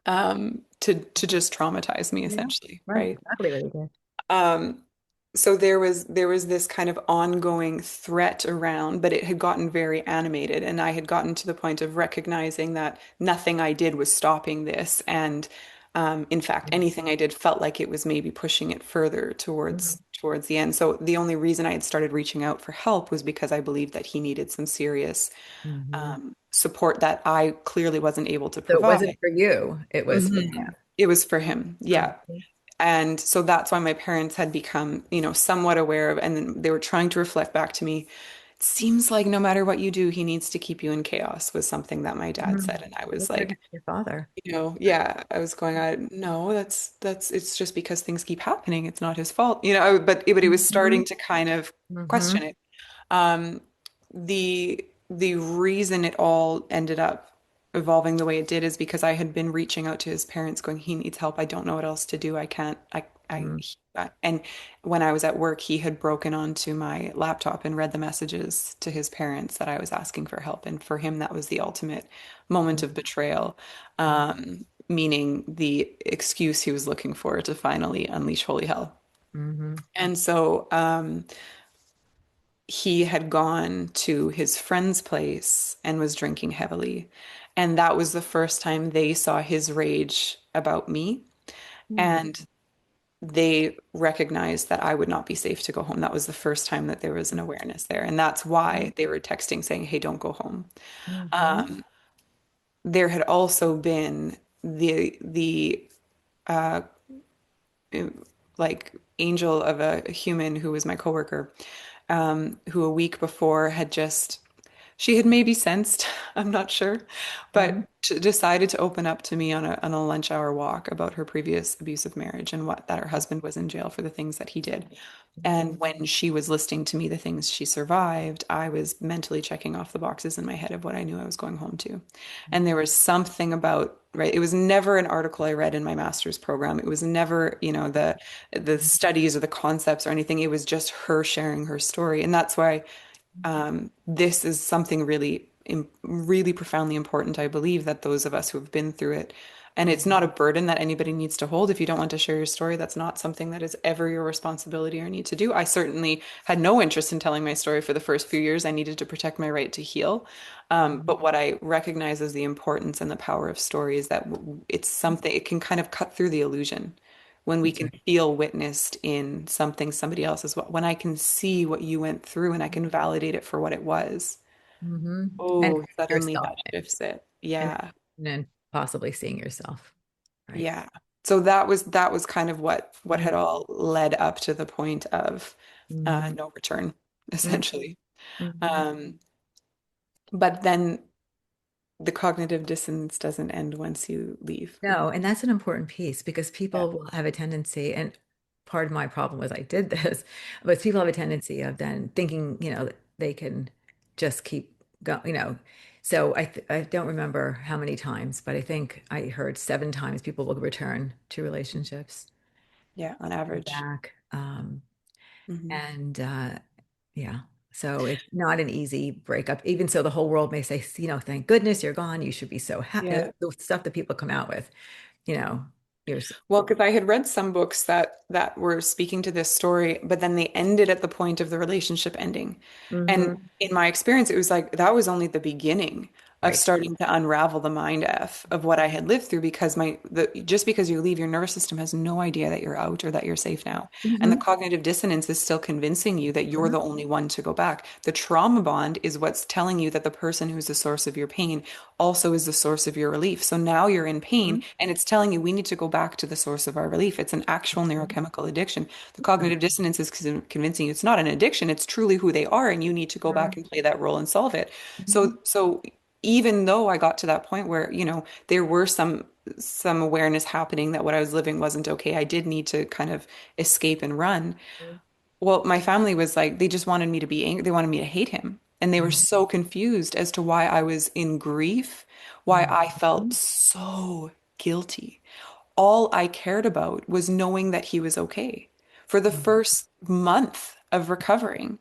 to just traumatize me Yeah, essentially, right. right? Exactly what he did. Um, so there was this kind of ongoing threat around, but it had gotten very animated, and I had gotten to the point of recognizing that nothing I did was stopping this, and in fact, anything I did felt like it was maybe pushing it further Mhm. towards the end. So the only reason I had started reaching out for help was because I believed that he needed some serious Mhm. support that I clearly wasn't able to So it wasn't provide. for you, it was for him. Mhm. It was for him, yeah. Mhm. And so that's why my parents had become, somewhat aware of, and then they were trying to reflect back to me. It seems like no matter what you do, he needs to keep you in chaos, was something that my dad Mhm. said. And I was That's like like, your father. yeah, I was going, no, it's just because things keep happening. It's not his fault, but it was starting Mhm. to kind of question Mhm. it. Um, the reason it all ended up evolving the way it did is because I had been reaching out to his parents going, he needs help. I don't know what else to do. I can't, Mhm. and when I was at work, he had broken onto my laptop and read the messages to his parents that I was asking for help. And for him, that was the ultimate moment of betrayal, meaning the excuse he was looking for to finally unleash holy hell. Mhm. And so, he had gone to his friend's place and was drinking heavily. And that was the first time they saw his rage about me. Mhm. And they recognized that I would not be safe to go home. That was the first time that there was an awareness there. And that's why they were texting saying, hey, don't go home. Mhm. There had also been the like angel of a human who was my coworker, who a week before had just she had maybe sensed, I'm not sure, Mhm. but decided to open up to me on a lunch hour walk about her previous abusive marriage and what that her husband was in jail for the things that he did. And when she was listing to me the things she survived, I was mentally checking off the boxes in my head of what I knew I was going home to. And there was something about, right, it was never an article I read in my master's program. It was never, the studies or the concepts or anything. It was just her sharing her story. And that's why this is something really really profoundly important, I believe, that those of us who have been through it, and it's Mhm. not a burden that anybody needs to hold. If you don't want to share your story, that's not something that is ever your responsibility or need to do. I certainly had no interest in telling my story for the first few years. I needed to protect my right to heal. Mhm. But what I recognize as the importance and the power of story is that it's something, it can kind of cut through the illusion when we That's can right. feel witnessed in something somebody else is what when I can see what you went through and I can validate it for what it was. Hmm. And Oh, suddenly yourself that shifts it. and Yeah. then possibly seeing yourself. Right. Yeah. So that was kind of what had Mm-hmm. all led up to the point of Mm-hmm. no return, essentially. Mm-hmm. Um, but then the cognitive dissonance doesn't end once you leave. No, and that's an important piece because Yeah. people will have a tendency, and part of my problem was I did this, but people have a tendency of then thinking, that they can just keep going. So I don't remember how many times, but I think I heard 7 times people will return to relationships Yeah, on and average. back. Hmm. And yeah, so it's not an easy breakup. Even so, the whole world may say, thank goodness you're gone. You should be so happy. Yeah. The stuff that people come out with, you know, you're. Well, because I had read some books that were speaking to this story, but then they ended at the point of the relationship ending. And Hmm. in my experience, it was like that was only the beginning of Right. starting to unravel the mind F of what I had lived through because just because you leave, your nervous system has no idea that you're out or that you're safe now. And the Hmm. cognitive dissonance is still convincing you that you're Hmm. the only one to go back. The trauma bond is what's telling you that the person who's the source of your pain also is the source of your relief. So now you're in pain and it's telling you we need to go back to the source of our relief. It's an actual neurochemical addiction. The cognitive dissonance is convincing you it's not an addiction, it's truly who they are and you need to go back and play that role and solve it. So even though I got to that point where, there were some awareness happening that what I was living wasn't okay, I did need to kind of escape and run. Well, my family was like, they just wanted me to be angry. They wanted me to hate him. And they were so confused as to why I was in grief, why I felt so guilty. All I cared about was knowing that he was okay. For the first month of recovering,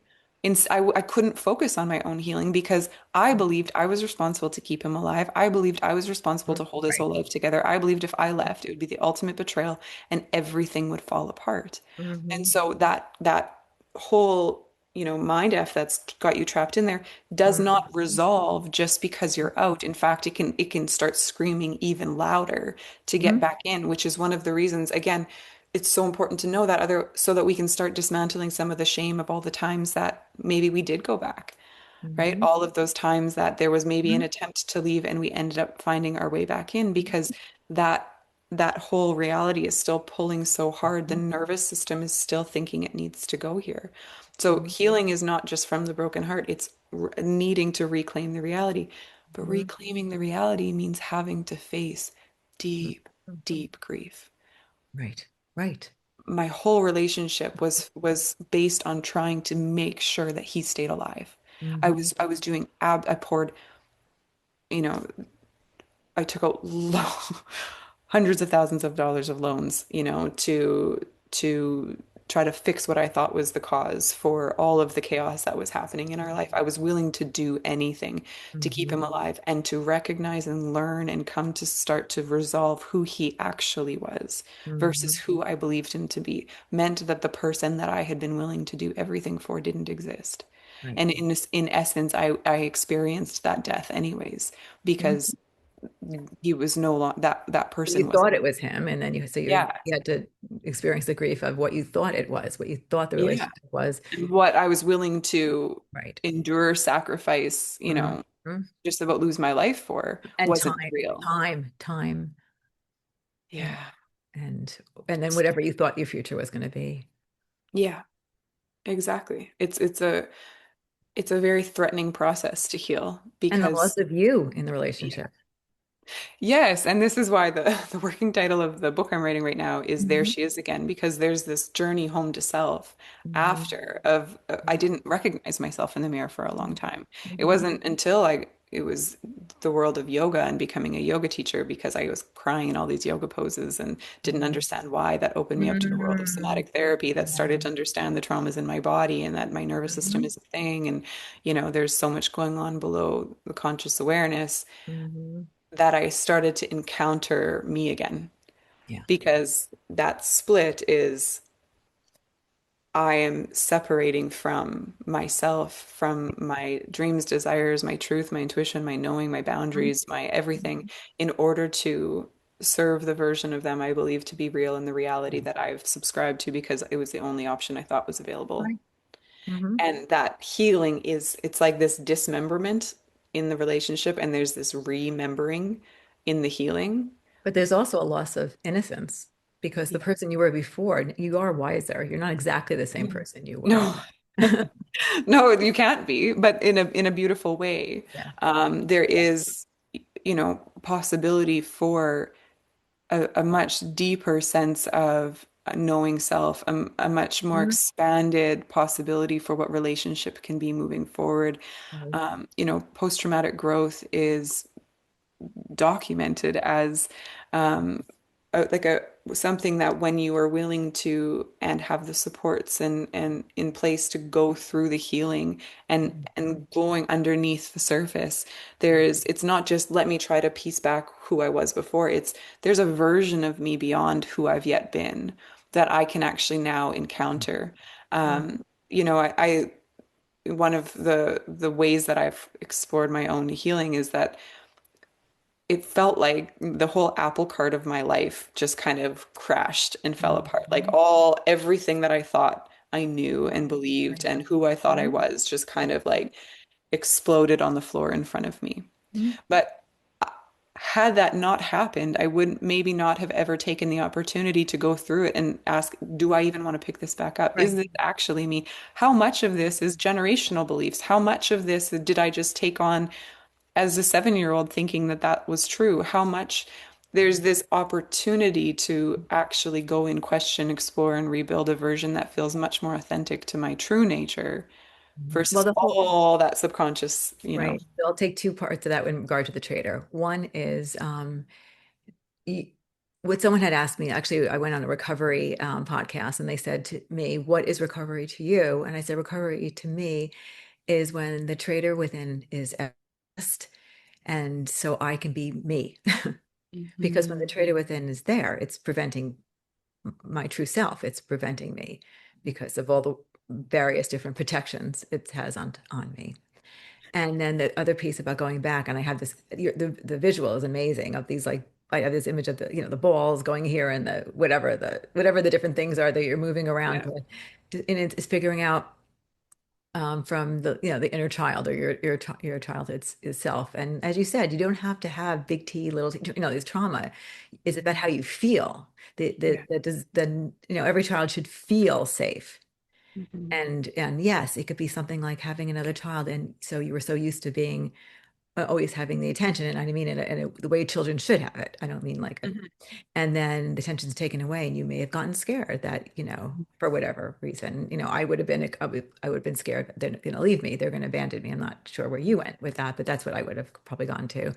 I couldn't focus on my own healing because I believed I was responsible to keep him alive. I believed I was responsible to hold his Right. whole life together. I believed if I left, it would be the ultimate betrayal and everything would fall apart. And Hmm. so that whole, mind F that's got you trapped in there does not resolve just because you're out. In fact, it can start screaming even louder to get back in, which is one of the reasons, again, it's so important to know that other so that we can start dismantling some of the shame of all the times that maybe we did go back, right? Hmm. All of those times that there was maybe an attempt to leave and we ended up finding our way back in because that that whole reality is still pulling so hard. The nervous system is still thinking it needs to go here. So healing is not just from the broken heart, it's needing to reclaim the reality. But reclaiming the reality means having to face deep, deep grief. Right. Right. My whole relationship was based on trying to make sure that he stayed alive. Hmm. I was doing I poured, you know, I took out hundreds of thousands of dollars of loans, to try to fix what I thought was the cause for all of the chaos that was happening in our life. I was willing to do anything to keep Hmm. him alive and to recognize and learn and come to start to resolve who he actually was versus Hmm. who I believed him to be, meant that the person that I had been willing to do everything for didn't exist. Right. And in essence, I experienced that death anyways because he was no longer that person You was thought it was him, and then you yeah, had to experience the grief of what you thought it was, what you thought the yeah, relationship was. and what I was willing to Right. endure, sacrifice, Mhm. just about lose my life for And wasn't time, real. time, and Yeah, and and then whatever you thought your future was going to be, yeah, exactly. It's a very threatening process to heal and the loss because of you in the yeah. relationship. Yes, and this is why the working title of the book I'm writing right now is There Hmm. She Is Again, because there's this journey home to self Hmm. after of I didn't recognize myself in the mirror for a long time. It Hmm. wasn't until I it was the world of yoga and becoming a yoga teacher because I was crying in all these yoga poses and didn't Mhm. understand why. That opened me up to the world of Mm. somatic therapy, that Yeah. started to understand the traumas in my body and that my nervous system Mhm. is a thing. And, there's so much going on below the conscious awareness Mhm. that I started to encounter me again, Yeah. because that split is I am separating from myself, from my dreams, desires, my truth, my intuition, my knowing, my Mhm. boundaries, my everything, in order to serve the version of them I believe to be real and the reality that I've subscribed to because it was the only option I thought was available. Right. Mhm. And that healing it's like this dismemberment in the relationship, and there's this remembering in the healing. But there's also a loss of innocence because the person you were before, you are wiser. You're not exactly the same person you were. No. No, you can't be, but in a beautiful way. Yeah. There Yeah. is, possibility for a much deeper sense of knowing self, a much more Mhm. expanded possibility for what relationship can be moving forward. Right. Post-traumatic growth is documented as um, like a something that when you are willing to and have the supports and in place to go through the healing and going underneath the surface, it's not just let me try to piece back who I was before. There's a version of me beyond who I've yet been that I can actually now encounter. Mhm. I one of the ways that I've explored my own healing is that it felt like the whole apple cart of my life just kind of crashed and fell apart. Like Mhm. everything that I thought I knew and believed Right. and who I thought I Mhm. was just kind of like exploded on the floor in front of me. Mhm. But had that not happened, I would maybe not have ever taken the opportunity to go through it and ask, do I even want to pick this back up? Is Right. this actually me? How much of this is generational beliefs? How much of this did I just take on as a 7-year-old thinking that that was true? How much there's this opportunity to actually go in, question, explore, and rebuild a version that feels much more authentic to my true nature Well, versus the whole all that subconscious. right. So I'll take two parts of that in regard to the trader. One is y- what someone had asked me. Actually, I went on a recovery podcast, and they said to me, "What is recovery to you?" And I said, "Recovery to me is when the trader within is at rest, and so I can be me." Because when the Mhm. trader within is there, it's preventing my true self. It's preventing me because of all the various different protections it has on me. And then the other piece about going back, and I have this, the visual is amazing of these like I have this image of the balls going here and the whatever the different things are that you're moving around Yeah. and it's figuring out from the inner child or your childhood self. And as you said, you don't have to have big T, little T. This trauma is about how you feel. Yeah. Every child should feel safe. Mhm. And yes, it could be something like having another child, and so you were so used to being always having the attention, and I mean the way children should have it. I don't mean Mhm. and then the tension's taken away, and you may have gotten scared that for whatever reason, I would have been scared that they're going to leave me, they're going to abandon me. I'm not sure where you went with that, but that's what I would have probably gone to.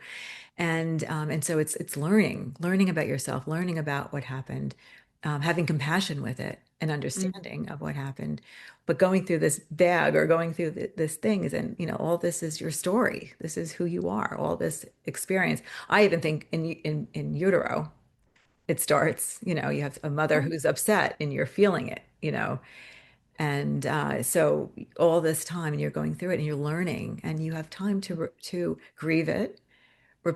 And so it's learning about yourself, learning about what happened, having compassion with it, and Mhm. understanding of what happened, but going through this bag or going through this things, and all this is your story. This is who you are. All this experience. I even think in utero, it starts. You have a mother who's upset, and you're feeling it. And so all this time, and you're going through it, and you're learning, and you have time to grieve it,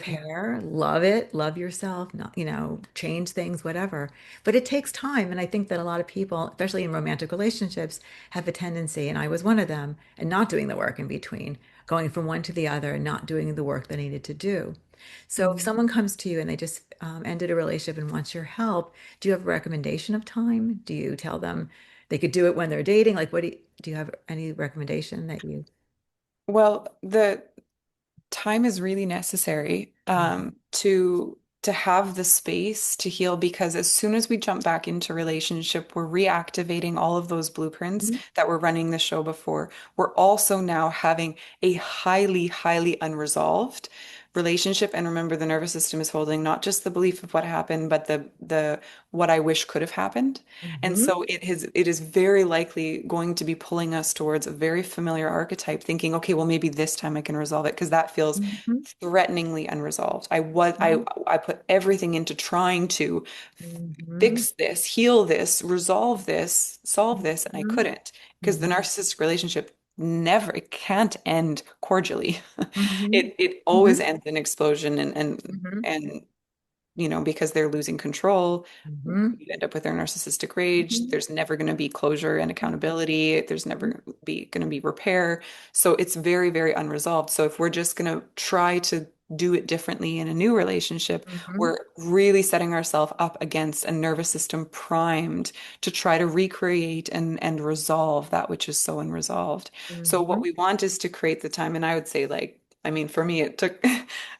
Yeah. repair, love it, love yourself, not, change things, whatever. But it takes time. And I think that a lot of people, especially in romantic relationships, have a tendency, and I was one of them, and not doing the work in between, going from one to the other and not doing the work they needed to do. So if Mhm. someone comes to you and they just ended a relationship and wants your help, do you have a recommendation of time? Do you tell them they could do it when they're dating? Like, do you have any recommendation that you? Well, the time is really necessary to to have the space to heal, because as soon as we jump back into relationship, we're reactivating all of those blueprints Mhm. that were running the show before. We're also now having a highly, highly unresolved relationship. And remember, the nervous system is holding not just the belief of what happened, but the what I wish could have happened. And Mhm. so it is very likely going to be pulling us towards a very familiar archetype, thinking, okay, well, maybe this time I can resolve it, because that feels Mhm. threateningly unresolved. I put everything into trying to Mhm. fix this, heal this, resolve this, solve this, and I Mhm. couldn't, because the Mhm. narcissistic relationship never, it can't end cordially. Mhm. It always Mhm. ends in explosion, Mhm. and because they're losing control, Mhm. you end up with their narcissistic rage. Mhm. There's never going to be closure and accountability. There's Mhm. never be going to be repair. So it's very, very unresolved. So if we're just going to try to do it differently in a new relationship, Mhm. we're really setting ourselves up against a nervous system primed to try to recreate and resolve that which is so unresolved. So what Mhm. we want is to create the time. And I would say, like, I mean, for me, it took,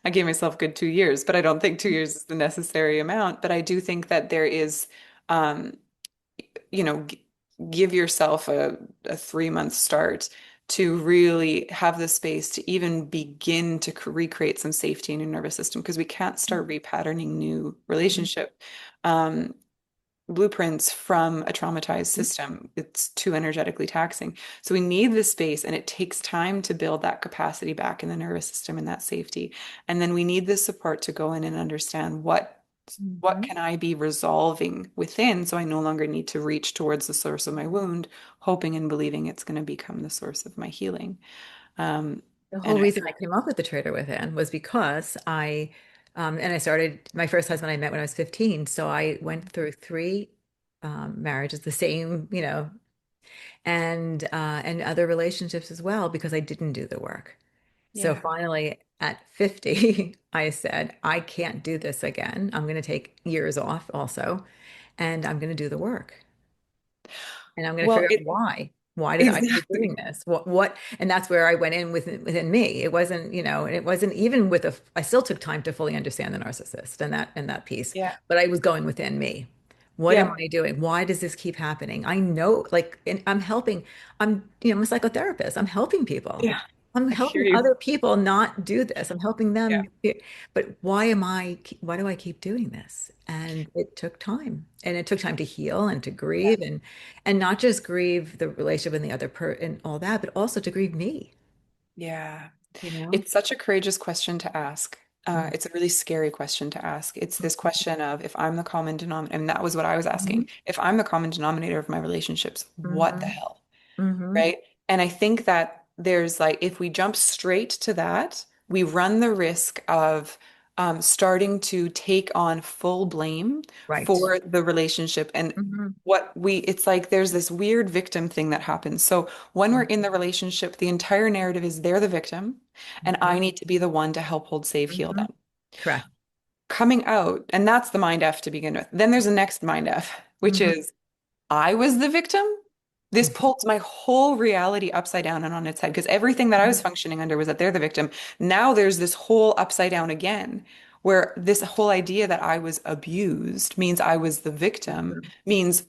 I gave myself a good 2 years, but I don't think 2 years is the necessary amount. But I do think that there is, um, you know, g give yourself a 3 month start to really have the space to even begin to recreate some safety in your nervous system, because we can't start repatterning new Mhm. relationship um, blueprints from a traumatized system. It's too energetically taxing. So we need this space, and it takes time to build that capacity back in the nervous system and that safety. And then we need this support to go in and understand what Mhm. can I be resolving within, so I no longer need to reach towards the source of my wound, hoping and believing it's going to become the source of my healing. Um, The whole and reason I came up with the Traitor Within was because and I started my first husband I met when I was 15. So I went through three marriages, the same, and other relationships as well because I didn't do the work. So yeah. finally at 50, I said, I can't do this again. I'm going to take years off also, and I'm going to do the work. And I'm going to Well, figure out why. Why did I keep doing exactly. this? And that's where I went in within me. It wasn't, and it wasn't even with I still took time to fully understand the narcissist and that piece, Yeah. but I was going within me. What am Yeah. I doing? Why does this keep happening? I know, like, and I'm helping. I'm a psychotherapist. I'm helping people. Yeah. I'm I hear helping you. other people not do this. I'm helping Yeah. them. But why do I keep doing this? And it took time. And it took time to heal and to Yeah. grieve and not just grieve the relationship and the other and all that, but also to grieve me, Yeah. you know? It's such a courageous question to ask. Mm. It's a really scary question to ask. It's this question of, if I'm the common denominator, and that was what I was Mhm. asking. If I'm the common denominator of my relationships, what the Mhm. hell? Mhm. Right? And I think that there's, like, if we jump straight to that, we run the risk of starting to take on full blame Right. for the relationship. And Mhm. it's like there's this weird victim thing that happens. So when we're in the relationship, the entire narrative is they're the victim, and I Mhm. need to be the one to help hold, save, heal Mhm. them. Correct. Coming out, and that's the mind F to begin with. Then there's a next mind F, which Mhm. is, I was the victim. This Mhm. pulls my whole reality upside down and on its head, because everything that I was functioning under was that they're the victim. Now there's this whole upside down again, where this whole idea that I was abused means I was the victim, Mhm. means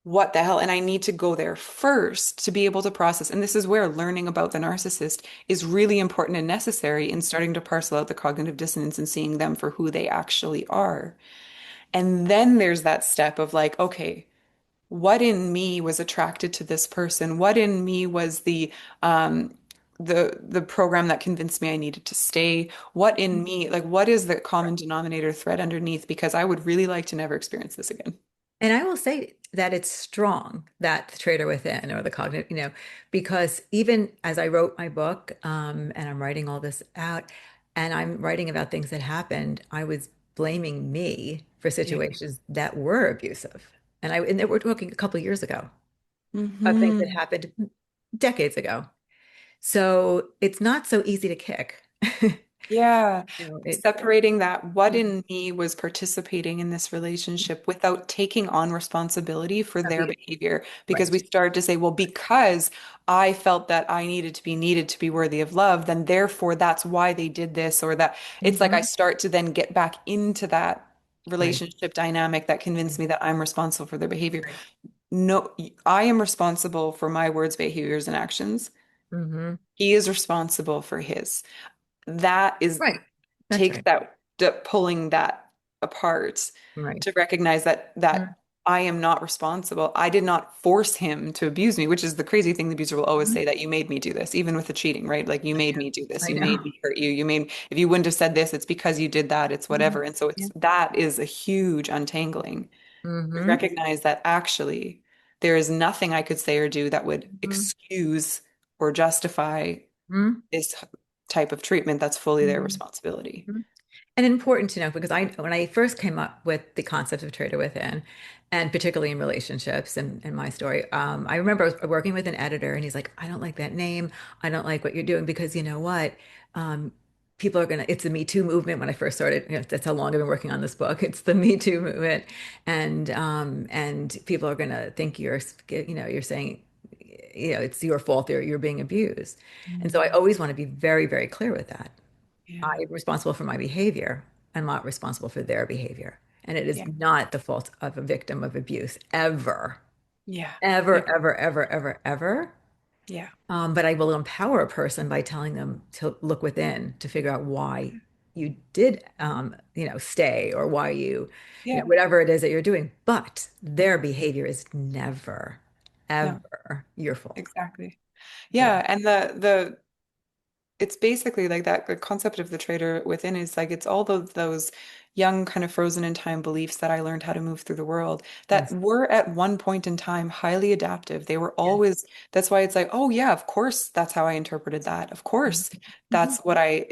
what the hell? And I need to go there first to be able to process. And this is where learning about the narcissist is really important and necessary in starting to parcel out the cognitive dissonance and seeing them for who they actually are. And then there's that step of, like, okay, what in me was attracted to this person? What in me was um the program that convinced me I needed to stay? What in me, like, what is the common denominator thread underneath? Because I would really like to never experience this again. And I will say that it's strong, that the Traitor Within or the cognitive, because even as I wrote my book, and I'm writing all this out, and I'm writing about things that happened, I was blaming me for Yeah. situations that were abusive. And we're talking a couple of years ago of things that Hmm. happened decades ago. So it's not so easy to kick. Yeah. You know, Separating that, what Mhm. in me was participating in this relationship without taking on responsibility for Of their behavior. Because right. we started to say, well, because I felt that I needed to be worthy of love, then therefore that's why they did this, or that it's like I Hmm. start to then get back into that Right. relationship dynamic that convinced Right. me that I'm responsible for their behavior. Right. No, I am responsible for my words, behaviors, and actions. Hmm. He is responsible for his. That is Right. That's takes right. that pulling that apart Right. to recognize that I am not responsible. I did not force him to abuse me, which is the crazy thing. The abuser will always say Mhm. that you made me do this, even with the cheating, right? Like you I made know. me do this, I you know. made me hurt you, you made if you wouldn't have said this, it's because you did that, it's Mhm. whatever. And so Yeah. it's that is a huge untangling to Hmm. recognize that actually there is nothing I could say or do that would Hmm. excuse or justify this type of treatment that's fully their Hmm. responsibility. And important to know because when I first came up with the concept of Traitor Within, and particularly in relationships and my story, I remember I was working with an editor and he's like, I don't like that name. I don't like what you're doing because you know what? Um, People are gonna, it's the Me Too movement when I first started. You know, that's how long I've been working on this book. It's the Me Too movement. And people are gonna think you're saying, it's your fault you're being abused. And so I Mm. always want to be very, very clear with that. Yeah. I'm responsible for my behavior. I'm not responsible for their behavior. And it is Yeah. not the fault of a victim of abuse ever, Yeah. ever, Agreed. ever, ever, ever, ever. Yeah. But I will empower a person by telling them to look within to figure out why you did, stay or why Yeah. whatever it is that you're doing. But their behavior is never, No, ever your fault. exactly. So, Yeah. And the it's basically like that the concept of the traitor within is like it's all those young kind of frozen in time beliefs that I learned how to move through the world that yes, were at one point in time highly adaptive. They were yes. always that's why it's like, oh yeah, of course that's how I interpreted that. Of course Mhm. that's what I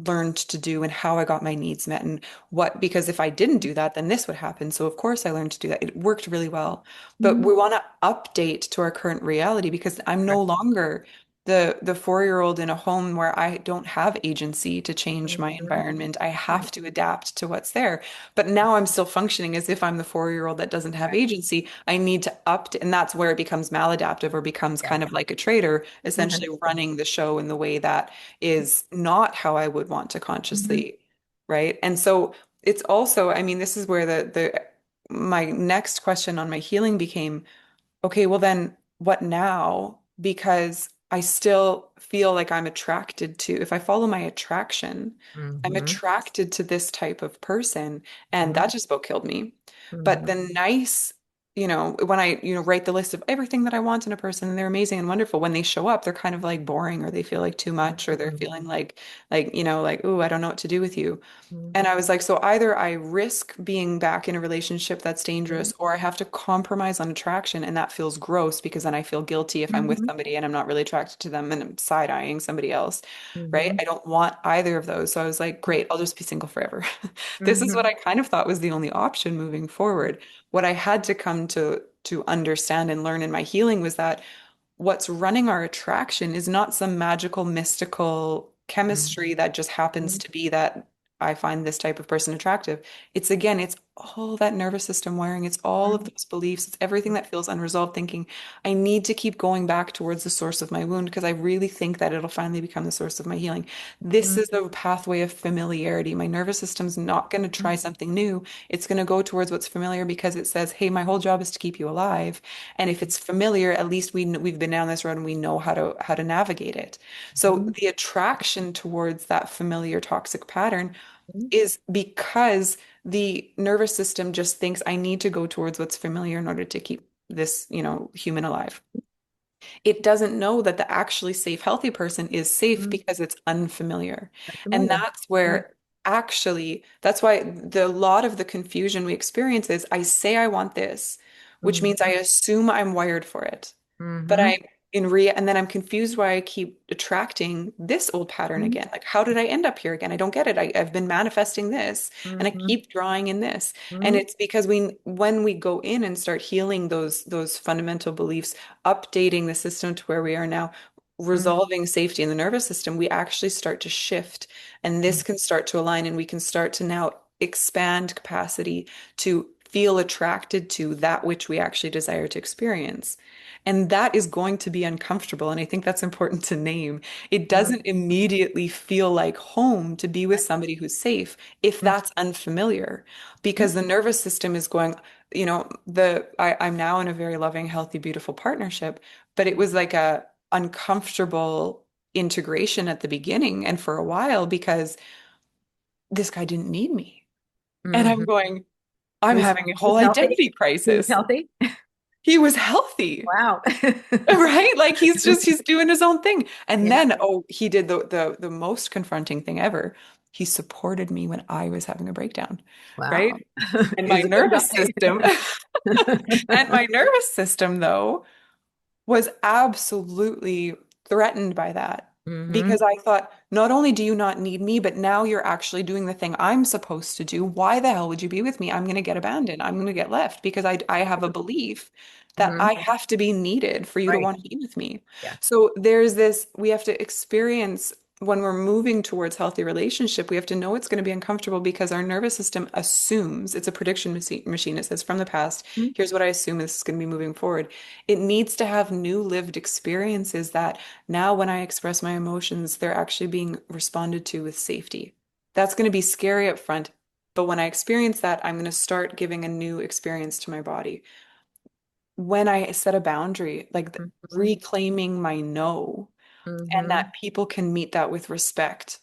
learned to do and how I got my needs met and what because if I didn't do that, then this would happen. So of course I learned to do that. It worked really well. But Mhm. we want to update to our current reality because I'm no Right. longer the 4-year-old in a home where I don't have agency to change my Mhm. environment. I Right. have to adapt to what's there. But now I'm still functioning as if I'm the 4-year-old that doesn't have Right. agency. I need to up, and that's where it becomes maladaptive or becomes Yes. kind of like a traitor, essentially 100%. running the show in the way that is not how I would want to Mhm. consciously, right? And so it's also, I mean, this is where the my next question on my healing became okay, well then what now? Because I still feel like I'm attracted to, if I follow my attraction, I'm Mhm. attracted to this type of person. And that just about killed me. But Mhm. the nice, when I write the list of everything that I want in a person and they're amazing and wonderful, when they show up, they're kind of like boring or they feel like too much or they're Mhm. feeling like, ooh, I don't know what to do with you. Mhm. And I was like, so either I risk being back in a relationship that's dangerous, or I have to compromise on attraction, and that feels gross because then I feel guilty if I'm with Mhm. somebody and I'm not really attracted to them and I'm side-eyeing somebody else, right? Mhm. I don't want either of those. So I was like, great, I'll just be single forever. This is what Mhm. I kind of thought was the only option moving forward. What I had to come to understand and learn in my healing was that what's running our attraction is not some magical, mystical Mhm. chemistry that just happens Mhm. to be that I find this type of person attractive. It's again, it's all that nervous system wiring. It's all of Mhm. those beliefs. It's everything that feels unresolved thinking. I need to keep going back towards the source of my wound because I really think that it'll finally become the source of my healing. This Mhm. is a pathway of familiarity. My nervous system's not going to try something new. It's going to go towards what's familiar because it says, hey, my whole job is to keep you alive. And if it's familiar, at least we've been down this road and we know how to navigate it. So Mhm. the attraction towards that familiar toxic pattern Mhm. is because the nervous system just thinks I need to go towards what's familiar in order to keep this human alive. It doesn't know that the actually safe, healthy person is safe Mhm. because it's unfamiliar. That's And familiar. that's Yeah. where actually, that's why the lot of the confusion we experience is I say I want this, which means I Mhm. assume I'm wired for it. But Mhm. I'm and then I'm confused why I keep attracting this old pattern Mhm. again. Like, how did I end up here again? I don't get it. I've been manifesting this and I Mhm. keep drawing in this. And Mhm. it's because when we go in and start healing those fundamental beliefs, updating the system to where we are now, Mm, resolving safety in the nervous system, we actually start to shift, and this mm, can start to align, and we can start to now expand capacity to feel attracted to that which we actually desire to experience. And that is going to be uncomfortable. And I think that's important to name. It mm, doesn't immediately feel like home to be with somebody who's safe if mm, that's unfamiliar, mm, because the nervous system is going, I'm now in a very loving, healthy, beautiful partnership, but it was like a uncomfortable integration at the beginning and for a while because this guy didn't need me. And I'm mhm. going, I'm Who's having a who's whole healthy? identity Who's crisis. healthy? He was healthy. Wow. Right? Like he's doing his own thing. And Yeah. then he did the most confronting thing ever. He supported me when I was having a breakdown. Wow. Right? And my He's a good nervous guy. system and my nervous system though was absolutely threatened by that Hmm. because I thought, not only do you not need me, but now you're actually doing the thing I'm supposed to do. Why the hell would you be with me? I'm going to get abandoned. I'm going to get left because I have a belief that Hmm. I have to be needed for you to Right. want to be with me. Yeah. So there's this, we have to experience when we're moving towards healthy relationship, we have to know it's going to be uncomfortable because our nervous system assumes it's a prediction machine. It says from the past, here's what I assume this is going to be moving forward. It needs to have new lived experiences that now when I express my emotions, they're actually being responded to with safety. That's going to be scary up front, but when I experience that, I'm going to start giving a new experience to my body. When I set a boundary, like Hmm. reclaiming my no, and Hmm. that people can meet that with respect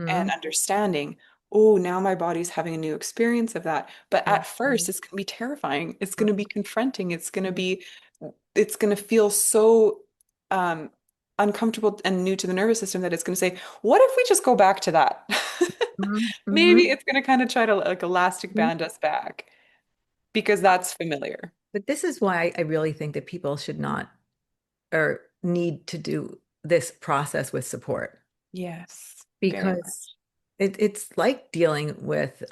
and Hmm. understanding. Oh, now my body's having a new experience of that. But at first, Hmm. it's going to be terrifying. It's going to be confronting. It's going to feel so um, uncomfortable and new to the nervous system that it's going to say, what if we just go back to that? Hmm. Maybe Hmm. it's going to kind of try to like elastic band us back because that's familiar. But this is why I really think that people should not or need to do this process with support Yes, very because much. it's like dealing with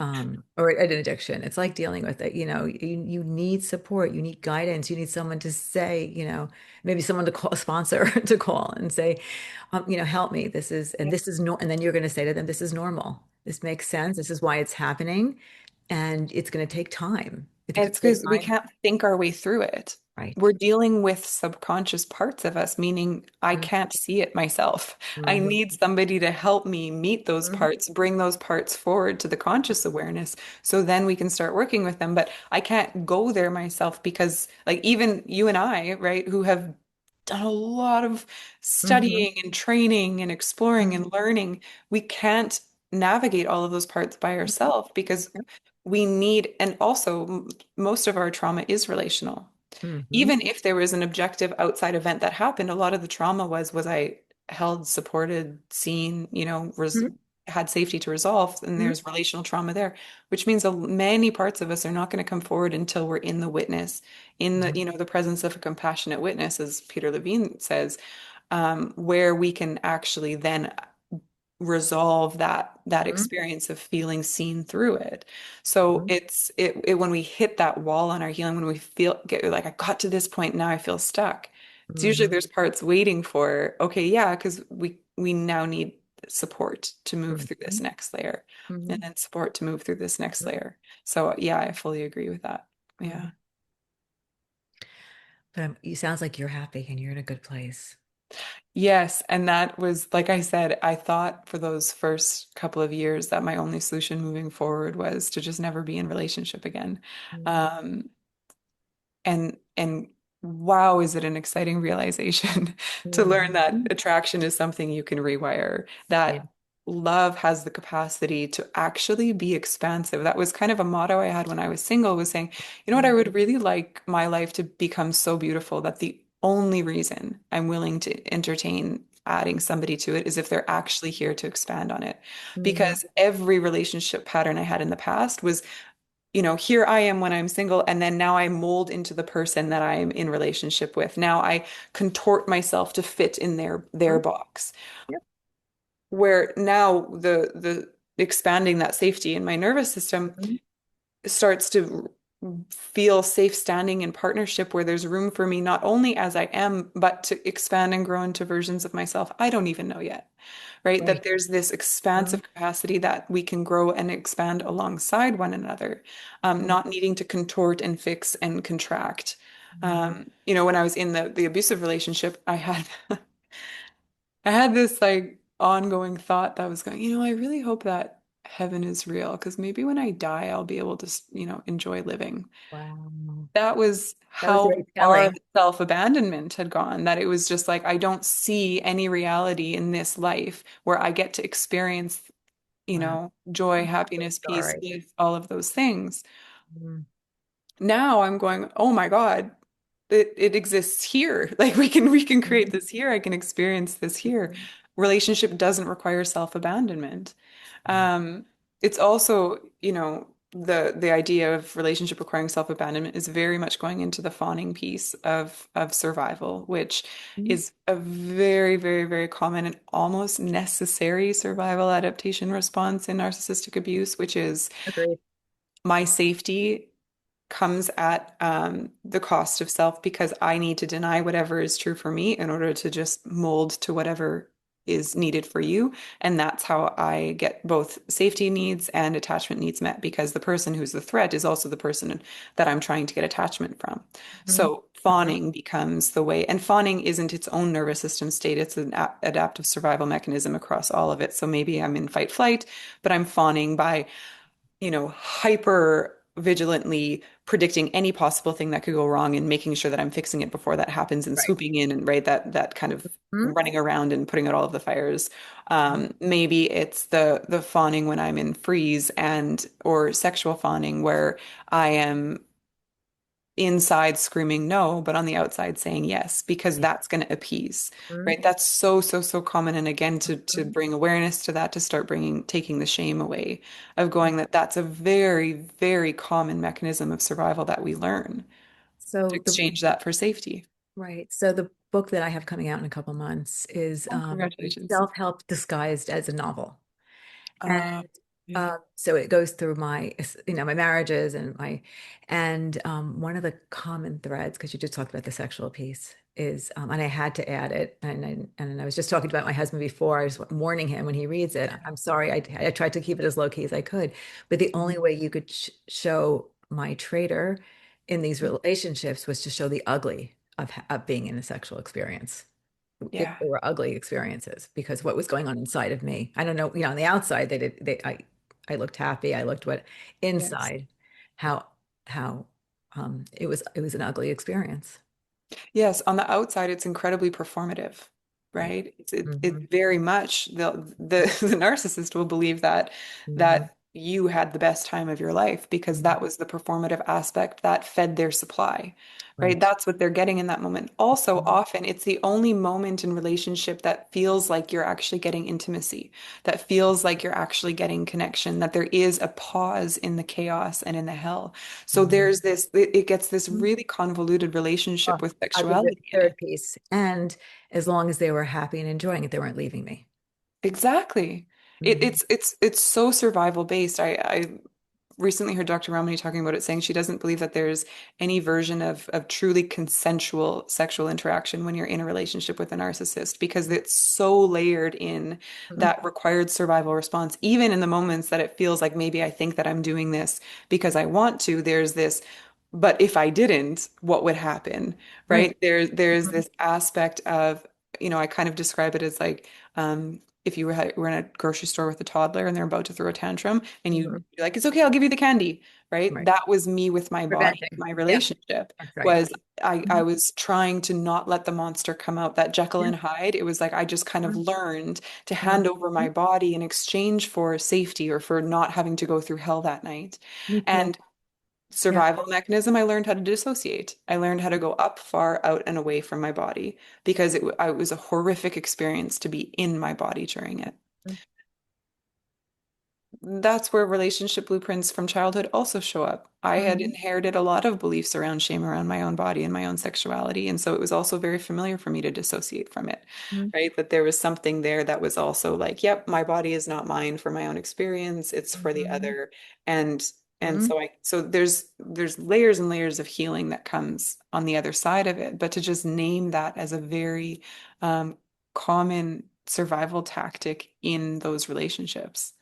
or an addiction. It's like dealing with it. You need support, you need guidance, you need someone to say, maybe someone to call a sponsor to call and say, help me. This is no, and then you're going to say to them, this is normal. This makes sense. This is why it's happening, and it's going to take time. It's And going it's to take because we time. can't think our way through it. Right. We're dealing with subconscious parts of us, meaning I Mm-hmm. can't see it myself. I Mm-hmm. need somebody to help me meet those parts, bring those parts forward to the conscious awareness, so then we can start working with them. But I can't go there myself because, like, even you and I, right, who have done a lot of Mm-hmm. studying and training and exploring and learning, we can't navigate all of those parts by ourselves because we need, and also most of our trauma is relational. Mm-hmm. Even if there was an objective outside event that happened, a lot of the trauma was I held, supported, seen, had safety to resolve, and Mm-hmm. there's relational trauma there, which means many parts of us are not going to come forward until we're in the witness, in the, the presence of a compassionate witness, as Peter Levine says, where we can actually then resolve that Mm-hmm. experience of feeling seen through it. So it when we hit that wall on our healing, when we feel get like I got to this point, now I feel stuck. It's usually Mm-hmm. there's parts waiting for, okay, yeah, because we now need support to move through this Mm-hmm. next layer and Mm-hmm. then support to move through this next layer. So yeah, I fully agree with that. Mm-hmm. Yeah. But it sounds like you're happy and you're in a good place. Yes, and that was, like I said, I thought for those first couple of years that my only solution moving forward was to just never be in relationship again. Mm-hmm. Um, and wow, is it an exciting realization to learn that Mm-hmm. attraction is something you can rewire, Yeah. that love has the capacity to actually be expansive. That was kind of a motto I had when I was single, was saying, you know what, I would really like my life to become so beautiful that the only reason I'm willing to entertain adding somebody to it is if they're actually here to expand on it. Mm-hmm. Because every relationship pattern I had in the past was, here I am when I'm single, and then now I mold into the person that I'm in relationship with. Now I contort myself to fit in their box. Yep. Where now the expanding that safety in my nervous system Mm-hmm. starts to feel safe standing in partnership where there's room for me not only as I am, but to expand and grow into versions of myself I don't even know yet, right? That Right. there's this expansive capacity that we can grow and expand alongside one another, not needing to contort and fix and contract. When I was in the abusive relationship, I had this like ongoing thought that was going, I really hope that heaven is real because maybe when I die, I'll be able to, enjoy living. Wow. That was That was how very far telling. the self-abandonment had gone, that it was just like, I don't see any reality in this life where I get to experience, Wow. joy, I'm so happiness, peace, sorry. bliss, all of those things. Mm, Now I'm going, oh my God, it exists here. Like we can create mm, this here. I can experience this here. mm, Relationship doesn't require self-abandonment. Um, it's also, the idea of relationship requiring self-abandonment is very much going into the fawning piece of survival, which mm. is a very, very, very common and almost necessary survival adaptation response in narcissistic abuse, which is Agreed. my safety comes at the cost of self because I need to deny whatever is true for me in order to just mold to whatever is needed for you. And that's how I get both safety needs and attachment needs met because the person who's the threat is also the person that I'm trying to get attachment from. Mhm. So fawning becomes the way, and fawning isn't its own nervous system state, it's an adaptive survival mechanism across all of it. So maybe I'm in fight flight, but I'm fawning by hyper vigilantly predicting any possible thing that could go wrong and making sure that I'm fixing it before that happens and Right. swooping in and right that kind of Mhm. running around and putting out all of the fires. Maybe it's the fawning when I'm in freeze and or sexual fawning where I am inside screaming no, but on the outside saying yes, because that's going to appease, Mhm. right? That's so, so, so common. And again, to Mhm. bring awareness to that, to start taking the shame away of going that that's a very, very common mechanism of survival that we learn to So the exchange that for safety. Right. So the book that I have coming out in a couple months is Oh, congratulations. self-help disguised as a novel. And Uh, yeah, so it goes through my marriages and one of the common threads, because you just talked about the sexual piece, is, and I had to add it, and I was just talking about my husband before. I was warning him when he reads it. I'm sorry, I tried to keep it as low key as I could, but the only way you could show my traitor in these relationships was to show the ugly of being in a sexual experience. They yeah, were ugly experiences because what was going on inside of me. I don't know, on the outside I looked happy. I looked what yes. inside, how how it was an ugly experience. Yes, on the outside, it's incredibly performative, Right. right? It's Hmm. very much the narcissist will believe that Hmm. that you had the best time of your life because that was the performative aspect that fed their supply, right? Right. That's what they're getting in that moment. Also, Mhm. often it's the only moment in relationship that feels like you're actually getting intimacy, that feels like you're actually getting connection, that there is a pause in the chaos and in the hell. So Mhm. there's it gets this really convoluted relationship Oh, with I'll give you sexuality the in it. third piece. And as long as they were happy and enjoying it, they weren't leaving me. Exactly. Hmm. It's so survival based. I recently heard Dr. Ramani talking about it, saying she doesn't believe that there's any version of truly consensual sexual interaction when you're in a relationship with a narcissist because it's so layered in that required survival response. Even in the moments that it feels like maybe I think that I'm doing this because I want to, there's this, but if I didn't, what would happen? Right. Right? There's Mhm. this aspect of, I kind of describe it as like, if you were in a grocery store with a toddler and they're about to throw a tantrum and Mhm. you're like, it's okay, I'll give you the candy, right? Right. That was me with my body, Preventing. my Yeah, relationship that's right. was I Mhm. was trying to not let the monster come out, that Jekyll Yeah. and Hyde. It was like I just kind of Mhm. learned to hand over my Mhm. body in exchange for safety or for not having to go through hell that night. Me too. And Yeah. survival mechanism, I learned how to dissociate. I learned how to go up, far out, and away from my body because it was a horrific experience to be in my body during it. That's where relationship blueprints from childhood also show up. I had Mhm. inherited a lot of beliefs around shame around my own body and my own sexuality. And so it was also very familiar for me to dissociate from it, Mhm. right? That there was something there that was also like, yep, my body is not mine for my own experience, it's for the Mhm. other. And And Mhm. so there's layers and layers of healing that comes on the other side of it. But to just name that as a very um, common survival tactic in those relationships.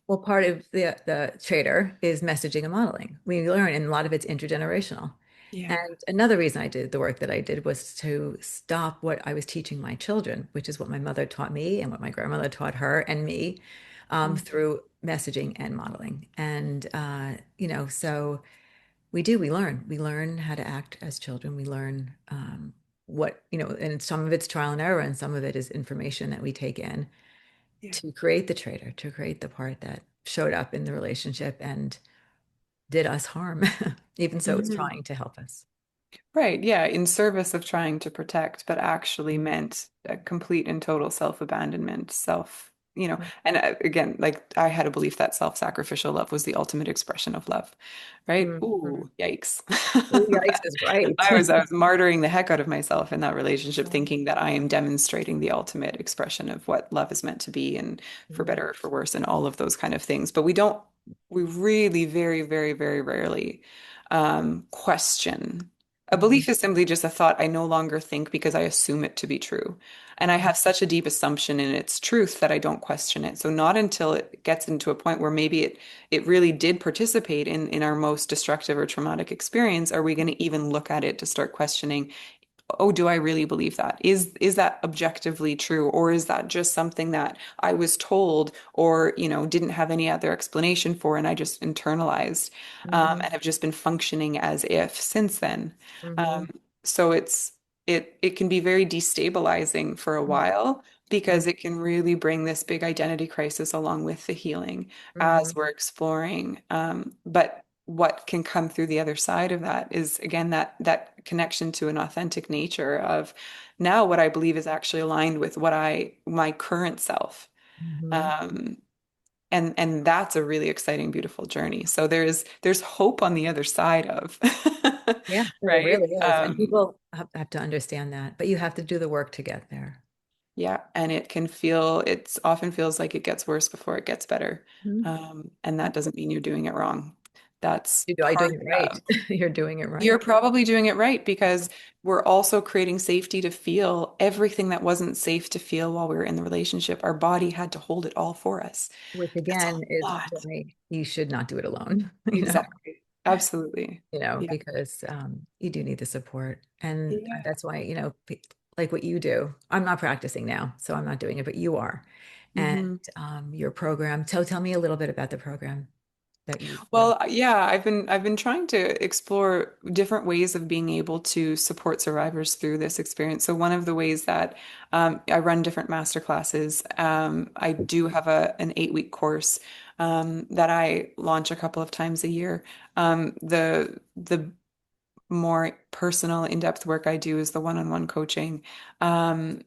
Well, part of the traitor is messaging and modeling. We learn, and a lot of it's intergenerational. Yeah. And another reason I did the work that I did was to stop what I was teaching my children, which is what my mother taught me and what my grandmother taught her and me through messaging and modeling. And so we learn how to act as children. We learn and some of it's trial and error, and some of it is information that we take in Yeah. to create the traitor, to create the part that showed up in the relationship and did us harm, even so it's Mhm. trying to help us. Right, yeah, in service of trying to protect, but actually Mhm. meant a complete and total self-abandonment, and again, like I had a belief that self-sacrificial love was the ultimate expression of love, right? Mhm. Ooh, yikes. Oh, yikes is right. I was martyring the heck out of myself in that relationship, thinking that I am demonstrating the ultimate expression of what love is meant to be, and for Mhm. better or for worse, and all of those kind of things. But we really very, very, very rarely question. A Mhm. belief is simply just a thought I no longer think because I assume it to be true. And I have such a deep assumption in its truth that I don't question it. So not until it gets into a point where maybe it really did participate in our most destructive or traumatic experience, are we going to even look at it to start questioning, oh, do I really believe that? Is that objectively true, or is that just something that I was told, or didn't have any other explanation for, and I just internalized, Mhm. and have just been functioning as if since then. Mhm. Um, so it can be very destabilizing for a while because Mhm. it can really bring this big identity crisis along with the healing as Mhm. we're exploring. But what can come through the other side of that is again that connection to an authentic nature of now what I believe is actually aligned with what I my current self. Mhm. Um, and that's a really exciting, beautiful journey. So there's hope on the other side of, Yeah, there right? really is. And people have to understand that, but you have to do the work to get there. Yeah, and it often feels like it gets worse before it gets better. Mhm. And that doesn't mean you're doing it wrong. That's Are you doing part it right? of You're doing it You're right. probably doing it right because we're also creating safety to feel everything that wasn't safe to feel while we were in the relationship. Our body had to hold it all for us. Which That's again a is lot. why you should not do it alone, Exactly. Absolutely. Yeah. because you do need the support. And Yeah. that's why, like what you do, I'm not practicing now, so I'm not doing it, but you are. And hmm your program, tell me a little bit about the program that you run. Well, yeah, I've been trying to explore different ways of being able to support survivors through this experience. So one of the ways that I run different master classes, I do have an 8-week course that I launch a couple of times a year. The more personal, in-depth work I do is the one-on-one coaching,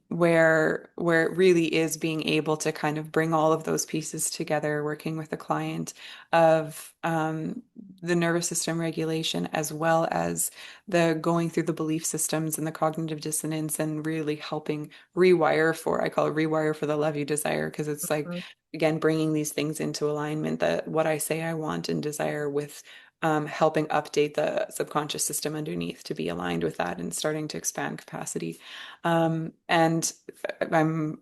where it really is being able to kind of bring all of those pieces together, working with the client of the nervous system regulation, as well as the going through the belief systems and the cognitive dissonance, and really helping I call it rewire for the love you desire, because it's like, Mhm. again, bringing these things into alignment, that what I say I want and desire with helping update the subconscious system underneath to be aligned with that and starting to expand capacity. And I'm,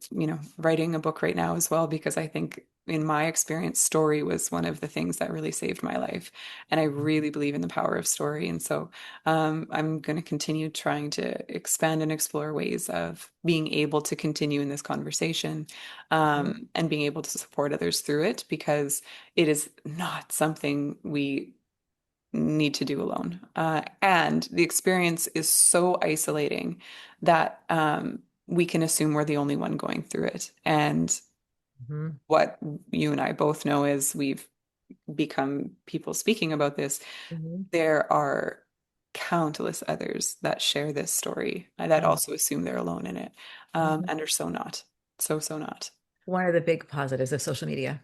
writing a book right now as well because I think in my experience, story was one of the things that really saved my life. And I really believe in the power of story. And so I'm going to continue trying to expand and explore ways of being able to continue in this conversation, and being able to support others through it because it is not something we need to do alone. And the experience is so isolating that we can assume we're the only one going through it. And Mhm. what you and I both know is we've become people speaking about this. Mhm. There are countless others that share this story that Mhm. also assume they're alone in it, Mhm. and are so not. So, so not. One of the big positives of social media.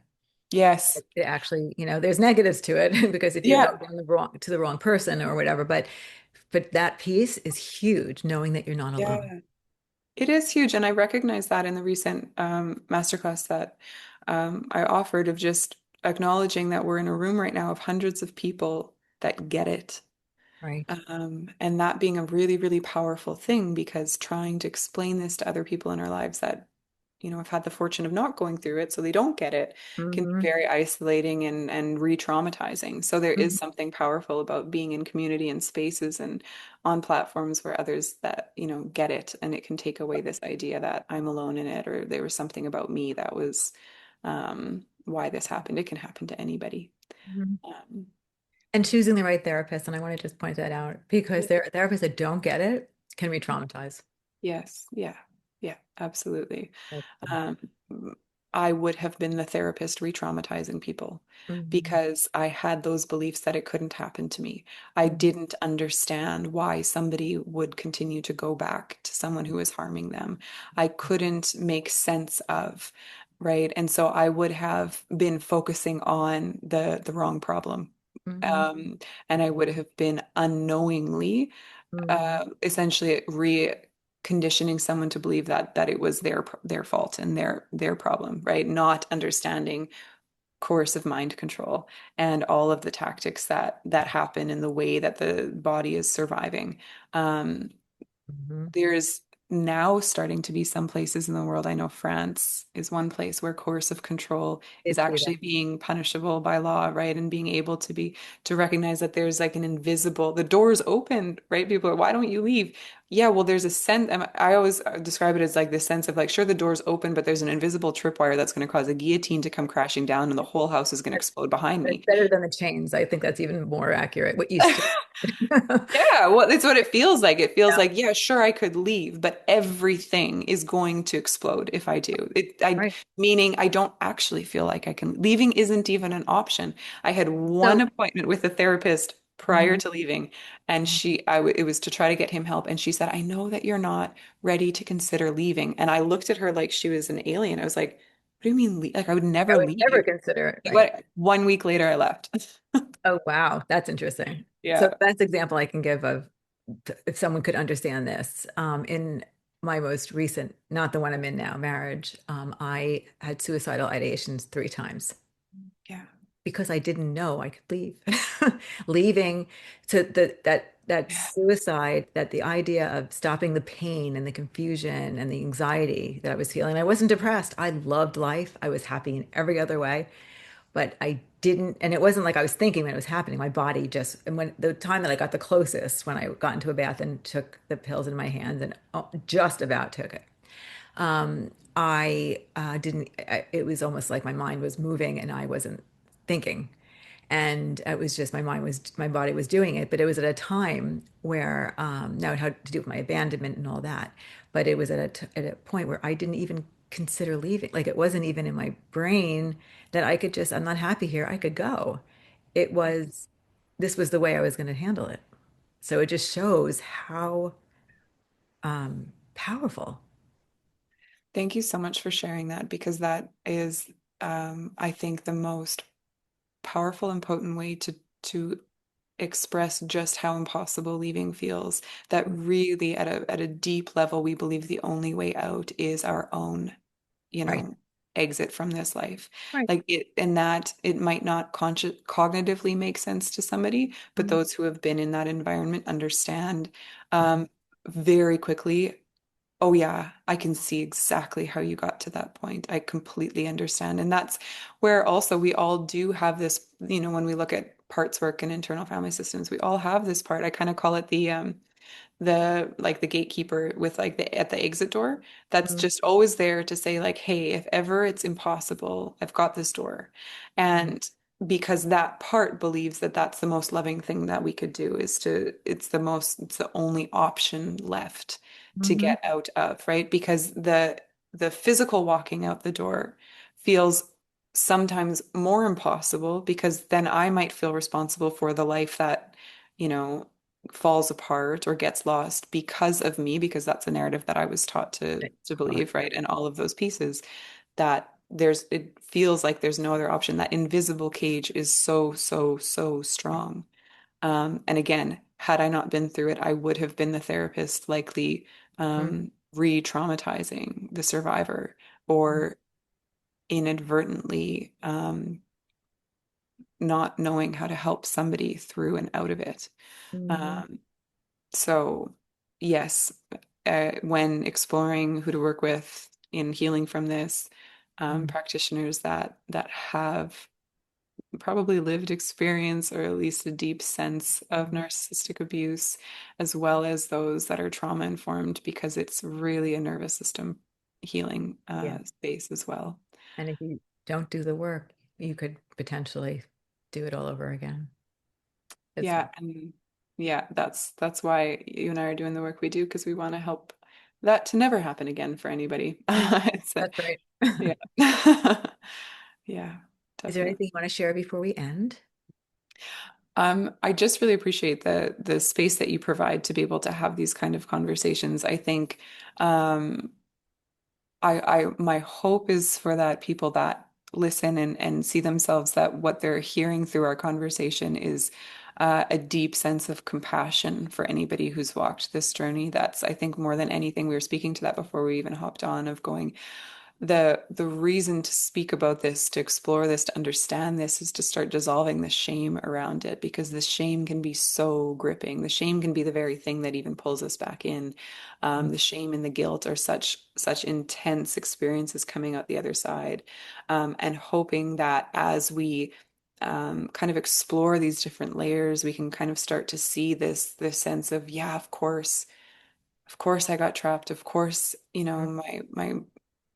Yes. It actually, there's negatives to it because if you're Yeah. going down the wrong person or whatever, but that piece is huge, knowing that you're not alone. Yeah. It is huge, and I recognize that in the recent masterclass that I offered of just acknowledging that we're in a room right now of hundreds of people that get it. Right. And that being a really, really powerful thing, because trying to explain this to other people in our lives that, have had the fortune of not going through it, so they don't get it, can be Hmm. very isolating and re-traumatizing. So there is Hmm. something powerful about being in community and spaces and on platforms where others that, get it, and it can take away this idea that I'm alone in it, or there was something about me that was why this happened. It can happen to anybody. Hmm. Um, And choosing the right therapist. And I want to just point that out because there are therapists that don't get it can re-traumatize. Yes, yeah, yeah, absolutely. That's Um, I would have been the therapist re-traumatizing people Mhm. because I had those beliefs that it couldn't happen to me. I didn't understand why somebody would continue to go back to someone who was harming them. I couldn't make sense of, right? And so I would have been focusing on the wrong problem. Mhm. Um, and I would have been unknowingly Mhm. essentially reconditioning someone to believe that it was their fault and their problem, right? Not understanding coercive mind control and all of the tactics that happen in the way that the body is surviving. Um, Mhm. there's now starting to be some places in the world. I know France is one place where coercive control is Did see that. actually being punishable by law, right? And being able to recognize that there's like an invisible, the door's open, right? People are, why don't you leave? Yeah, well, there's a sense, I always describe it as like this sense of like, sure, the door's open, but there's an invisible tripwire that's going to cause a guillotine to come crashing down and the whole house is going to explode behind That's me. better than the chains. I think that's even more accurate. What used to. Yeah, well, it's what it feels like. It feels Yeah. like, yeah, sure, I could leave, but everything is going to explode if I do. Right. Meaning I don't actually feel like I can. Leaving isn't even an option. I had one So, appointment with a therapist prior mhm. to leaving, and it was to try to get him help. And she said, I know that you're not ready to consider leaving. And I looked at her like she was an alien. I was like, what do you mean, leave? Like, I would I never would never leave. consider it. Right. What? 1 week later, I left. Oh, wow. That's interesting. So, Yeah. the best example I can give of if someone could understand this, in my most recent, not the one I'm in now, marriage, I had suicidal ideations 3 times Yeah. because I didn't know I could leave. Leaving to that Yeah. suicide, that the idea of stopping the pain and the confusion and the anxiety that I was feeling. I wasn't depressed. I loved life. I was happy in every other way, but I didn't, and it wasn't like I was thinking when it was happening. My body just, and when the time that I got the closest, when I got into a bath and took the pills in my hands and just about took it, I didn't, it was almost like my mind was moving and I wasn't thinking. And it was just my body was doing it. But it was at a time where, now it had to do with my abandonment and all that. But it was at a point where I didn't even consider leaving. Like it wasn't even in my brain that I could just, I'm not happy here. I could go. It was, this was the way I was going to handle it. So it just shows how powerful. Thank you so much for sharing that because that is, I think, the most powerful and potent way to express just how impossible leaving feels. That really, at a deep level, we believe the only way out is our own, you Right. know, exit from this life. Right. Like it, and that it might not cognitively make sense to somebody, but Mhm. those who have been in that environment understand Mhm. very quickly. Oh, yeah, I can see exactly how you got to that point. I completely understand. And that's where also we all do have this, when we look at parts work and internal family systems, we all have this part. I kind of call it the gatekeeper with like the at the exit door that's Mhm. just always there to say like, hey, if ever it's impossible, I've got this door. And because that part believes that that's the most loving thing that we could do is it's the only option left to Mhm. get out of, right? Because the physical walking out the door feels sometimes more impossible because then I might feel responsible for the life that, you know, falls apart or gets lost because of me, because that's the narrative that I was taught to Right. believe, right? And all of those pieces that it feels like there's no other option. That invisible cage is so, so, so strong. And again, had I not been through it, I would have been the therapist, likely Mhm. re-traumatizing the survivor or inadvertently not knowing how to help somebody through and out of it. Hmm. Um, so, yes, when exploring who to work with in healing from this, practitioners that have probably lived experience or at least a deep sense of Hmm. narcissistic abuse, as well as those that are trauma informed, because it's really a nervous system healing Yeah. space as well. And if you don't do the work, you could potentially do it all over again. It's Yeah, and yeah, that's why you and I are doing the work we do, because we want to help that to never happen again for anybody. It's a, that's right. yeah. Yeah, Is there definitely. anything you want to share before we end? I just really appreciate the space that you provide to be able to have these kind of conversations. I think um, my hope is for that people that listen and see themselves, that what they're hearing through our conversation is a deep sense of compassion for anybody who's walked this journey. That's, I think, more than anything, we were speaking to that before we even hopped on, of going, the reason to speak about this, to explore this, to understand this, is to start dissolving the shame around it, because the shame can be so gripping. The shame can be the very thing that even pulls us back in. The shame and the guilt are such intense experiences coming out the other side, and hoping that as we kind of explore these different layers, we can kind of start to see this sense of, yeah, of course I got trapped. Of course,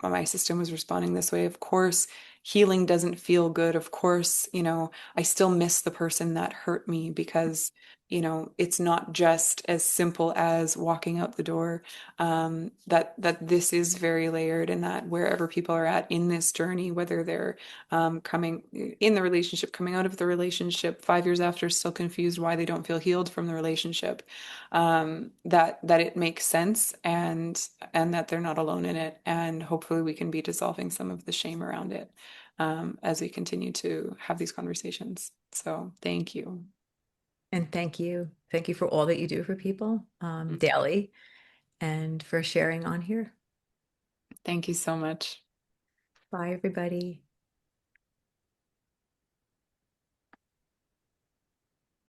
my system was responding this way. Of course, healing doesn't feel good. Of course, I still miss the person that hurt me, because, it's not just as simple as walking out the door. That this is very layered, and that wherever people are at in this journey, whether they're coming in the relationship, coming out of the relationship 5 years after, still confused why they don't feel healed from the relationship, that it makes sense, and that they're not alone in it, and hopefully we can be dissolving some of the shame around it, as we continue to have these conversations. So thank you. And thank you. Thank you for all that you do for people daily and for sharing on here. Thank you so much. Bye, everybody.